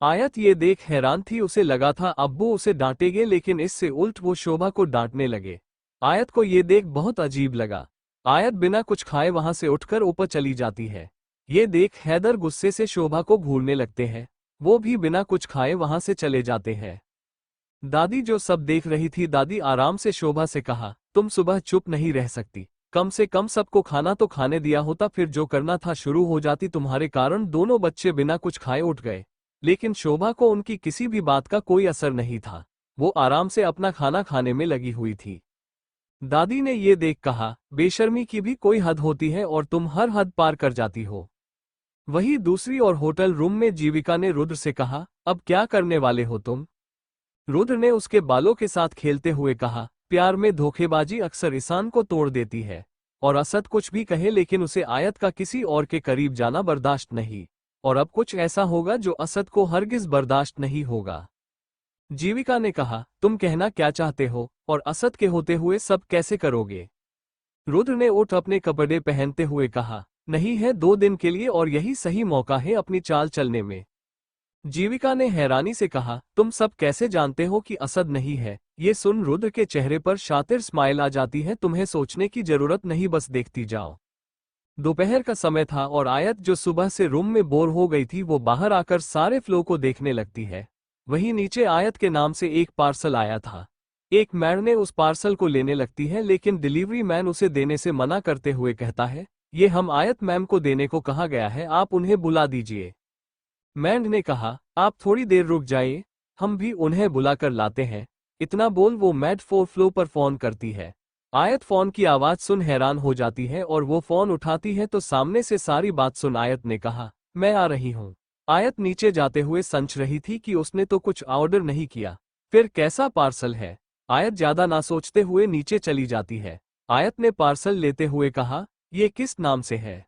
Speaker 1: आयत ये देख हैरान थी। उसे लगा था अब्बू उसे डांटेंगे लेकिन इससे उल्ट वो शोभा को डांटने लगे। आयत को ये देख बहुत अजीब लगा। आयत बिना कुछ खाए वहां से उठकर ऊपर चली जाती है। ये देख हैदर गुस्से से शोभा को घूरने लगते हैं। वो भी बिना कुछ खाए वहां से चले जाते हैं। दादी जो सब देख रही थी, दादी आराम से शोभा से कहा, तुम सुबह चुप नहीं रह सकती, कम से कम सबको खाना तो खाने दिया होता, फिर जो करना था शुरू हो जाती। तुम्हारे कारण दोनों बच्चे बिना कुछ खाए उठ गए। लेकिन शोभा को उनकी किसी भी बात का कोई असर नहीं था। वो आराम से अपना खाना खाने में लगी हुई थी। दादी ने ये देख कहा, बेशर्मी की भी कोई हद होती है और तुम हर हद पार कर जाती हो। वही दूसरी ओर होटल रूम में जीविका ने रुद्र से कहा, अब क्या करने वाले हो तुम? रुद्र ने उसके बालों के साथ खेलते हुए कहा, प्यार में धोखेबाजी अक्सर इंसान को तोड़ देती है। और असद कुछ भी कहे लेकिन उसे आयत का किसी और के करीब जाना बर्दाश्त नहीं। और अब कुछ ऐसा होगा जो असद को हरगिज बर्दाश्त नहीं होगा। जीविका ने कहा, तुम कहना क्या चाहते हो, और असद के होते हुए सब कैसे करोगे? रुद्र ने उठ अपने कपड़े पहनते हुए कहा, नहीं है 2 दिन के लिए और यही सही मौका है अपनी चाल चलने में। जीविका ने हैरानी से कहा, तुम सब कैसे जानते हो कि असद नहीं है? ये सुन रुद्र के चेहरे पर शातिर स्माइल आ जाती है। तुम्हें सोचने की जरूरत नहीं, बस देखती जाओ। दोपहर का समय था और आयत जो सुबह से रूम में बोर हो गई थी वो बाहर आकर सारे फ्लो को देखने लगती है। वहीं नीचे आयत के नाम से एक पार्सल आया था। एक मैन ने उस पार्सल को लेने लगती है लेकिन डिलीवरी मैन उसे देने से मना करते हुए कहता है, ये हम आयत मैम को देने को कहा गया है, आप उन्हें बुला दीजिए। मैन ने कहा, आप थोड़ी देर रुक जाइए, हम भी उन्हें बुलाकर लाते हैं। इतना बोल वो मैड 4 फ्लो पर फोन करती है। आयत फोन की आवाज सुन हैरान हो जाती है और वो फोन उठाती है तो सामने से सारी बात सुन आयत ने कहा, मैं आ रही हूँ। आयत नीचे जाते हुए संच रही थी कि उसने तो कुछ ऑर्डर नहीं किया, फिर कैसा पार्सल है। आयत ज्यादा ना सोचते हुए नीचे चली जाती है। आयत ने पार्सल लेते हुए कहा, ये किस नाम से है?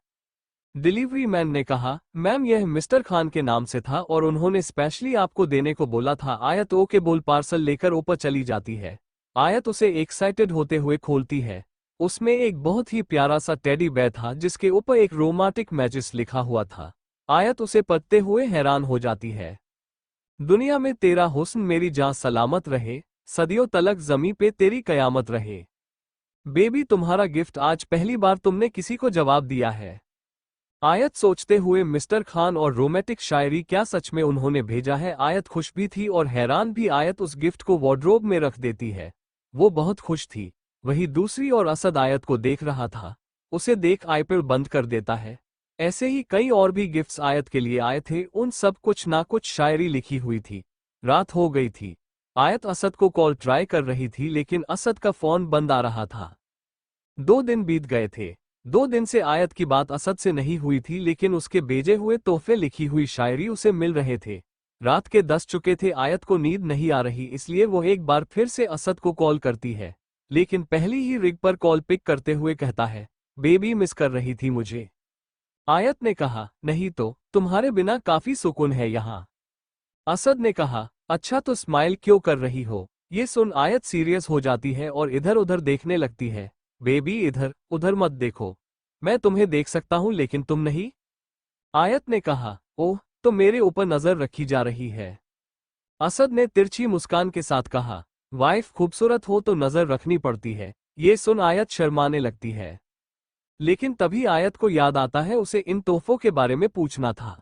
Speaker 1: डिलीवरी मैन ने कहा, मैम यह मिस्टर खान के नाम से था और उन्होंने स्पेशली आपको देने को बोला था। आयत ओके बोल पार्सल लेकर ऊपर चली जाती है। आयत उसे एक्साइटेड होते हुए खोलती है। उसमें एक बहुत ही प्यारा सा टेडी बेयर था जिसके ऊपर एक रोमांटिक मैजिस लिखा हुआ था। आयत उसे पढ़ते हुए हैरान हो जाती है। दुनिया में तेरा हुस्न मेरी जान सलामत रहे, सदियों तलक जमी पे तेरी कयामत रहे। बेबी तुम्हारा गिफ्ट आज पहली बार तुमने किसी को जवाब दिया है। आयत सोचते हुए मिस्टर खान और रोमांटिक शायरी क्या सच में उन्होंने भेजा है। आयत खुश भी थी और हैरान भी। आयत उस गिफ्ट को वार्डरोब में रख देती है। वो बहुत खुश थी। वही दूसरी ओर असद आयत को देख रहा था। उसे देख आईपैड बंद कर देता है। ऐसे ही कई और भी गिफ्ट्स आयत के लिए आए थे, उन सब कुछ ना कुछ शायरी लिखी हुई थी। रात हो गई थी। आयत असद को कॉल ट्राई कर रही थी लेकिन असद का फोन बंद आ रहा था। 2 दिन बीत गए थे। 2 दिन से आयत की बात असद से नहीं हुई थी लेकिन उसके भेजे हुए तोहफे लिखी हुई शायरी उसे मिल रहे थे। रात के 10 चुके थे। आयत को नींद नहीं आ रही इसलिए वो एक बार फिर से असद को कॉल करती है, लेकिन पहली ही रिंग पर कॉल पिक करते हुए कहता है, बेबी मिस कर रही थी मुझे। आयत ने कहा, नहीं तो तुम्हारे बिना काफी सुकून है यहाँ। असद ने कहा, अच्छा तो स्माइल क्यों कर रही हो? ये सुन आयत सीरियस हो जाती है और इधर उधर देखने लगती है। बेबी इधर उधर मत देखो, मैं तुम्हें देख सकता हूं लेकिन तुम नहीं। आयत ने कहा, ओह तो मेरे ऊपर नजर रखी जा रही है। असद ने तिरछी मुस्कान के साथ कहा, वाइफ खूबसूरत हो तो नजर रखनी पड़ती है। ये सुन आयत शर्माने लगती है, लेकिन तभी आयत को याद आता है उसे इन तोहफों के बारे में पूछना था।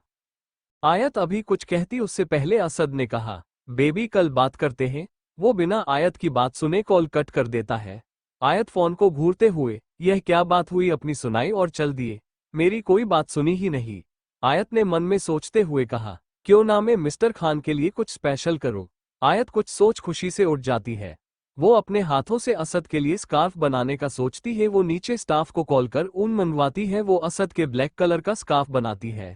Speaker 1: आयत अभी कुछ कहती उससे पहले असद ने कहा, बेबी कल बात करते हैं। वो बिना आयत की बात सुने कॉल कट कर देता है। आयत फोन को घूरते हुए, यह क्या बात हुई, अपनी सुनाई और चल दिए। मेरी कोई बात सुनी ही नहीं। आयत ने मन में सोचते हुए कहा, क्यों ना मैं मिस्टर खान के लिए कुछ स्पेशल करूं। आयत कुछ सोच खुशी से उठ जाती है। वो अपने हाथों से असद के लिए स्कार्फ बनाने का सोचती है। वो नीचे स्टाफ को कॉल कर ऊन मंगवाती है। वो असद के ब्लैक कलर का स्कार्फ बनाती है।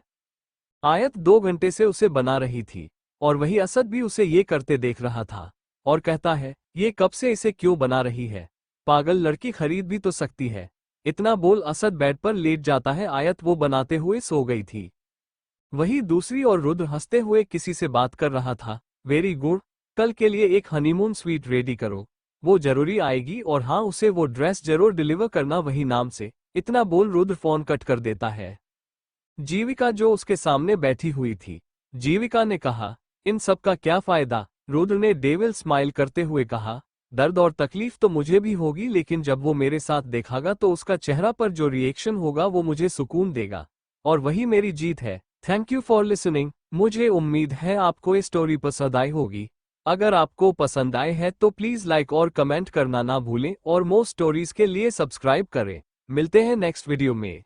Speaker 1: आयत 2 घंटे से उसे बना रही थी और वही असद भी उसे ये करते देख रहा था और कहता है, ये कब से इसे क्यों बना रही है? पागल लड़की खरीद भी तो सकती है। इतना बोल असद बेड पर लेट जाता है। आयत वो बनाते हुए सो गई थी। वही दूसरी ओर रुद्र हंसते हुए किसी से बात कर रहा था। वेरी गुड, कल के लिए एक हनीमून स्वीट रेडी करो, वो जरूरी आएगी, और हाँ उसे वो ड्रेस जरूर डिलीवर करना वही नाम से। इतना बोल रुद्र फोन कट कर देता है। जीविका जो उसके सामने बैठी हुई थी। जीविका ने कहा, इन सब का क्या फायदा? रुद्र ने डेविल स्माइल करते हुए कहा, दर्द और तकलीफ तो मुझे भी होगी लेकिन जब वो मेरे साथ देखेगा तो उसका चेहरा पर जो रिएक्शन होगा वो मुझे सुकून देगा, और वही मेरी जीत है। Thank you for listening. मुझे उम्मीद है आपको ये स्टोरी पसंद आई होगी। अगर आपको पसंद आए है तो प्लीज लाइक और कमेंट करना ना भूलें और मोर स्टोरीज के लिए सब्सक्राइब करें। मिलते हैं नेक्स्ट वीडियो में।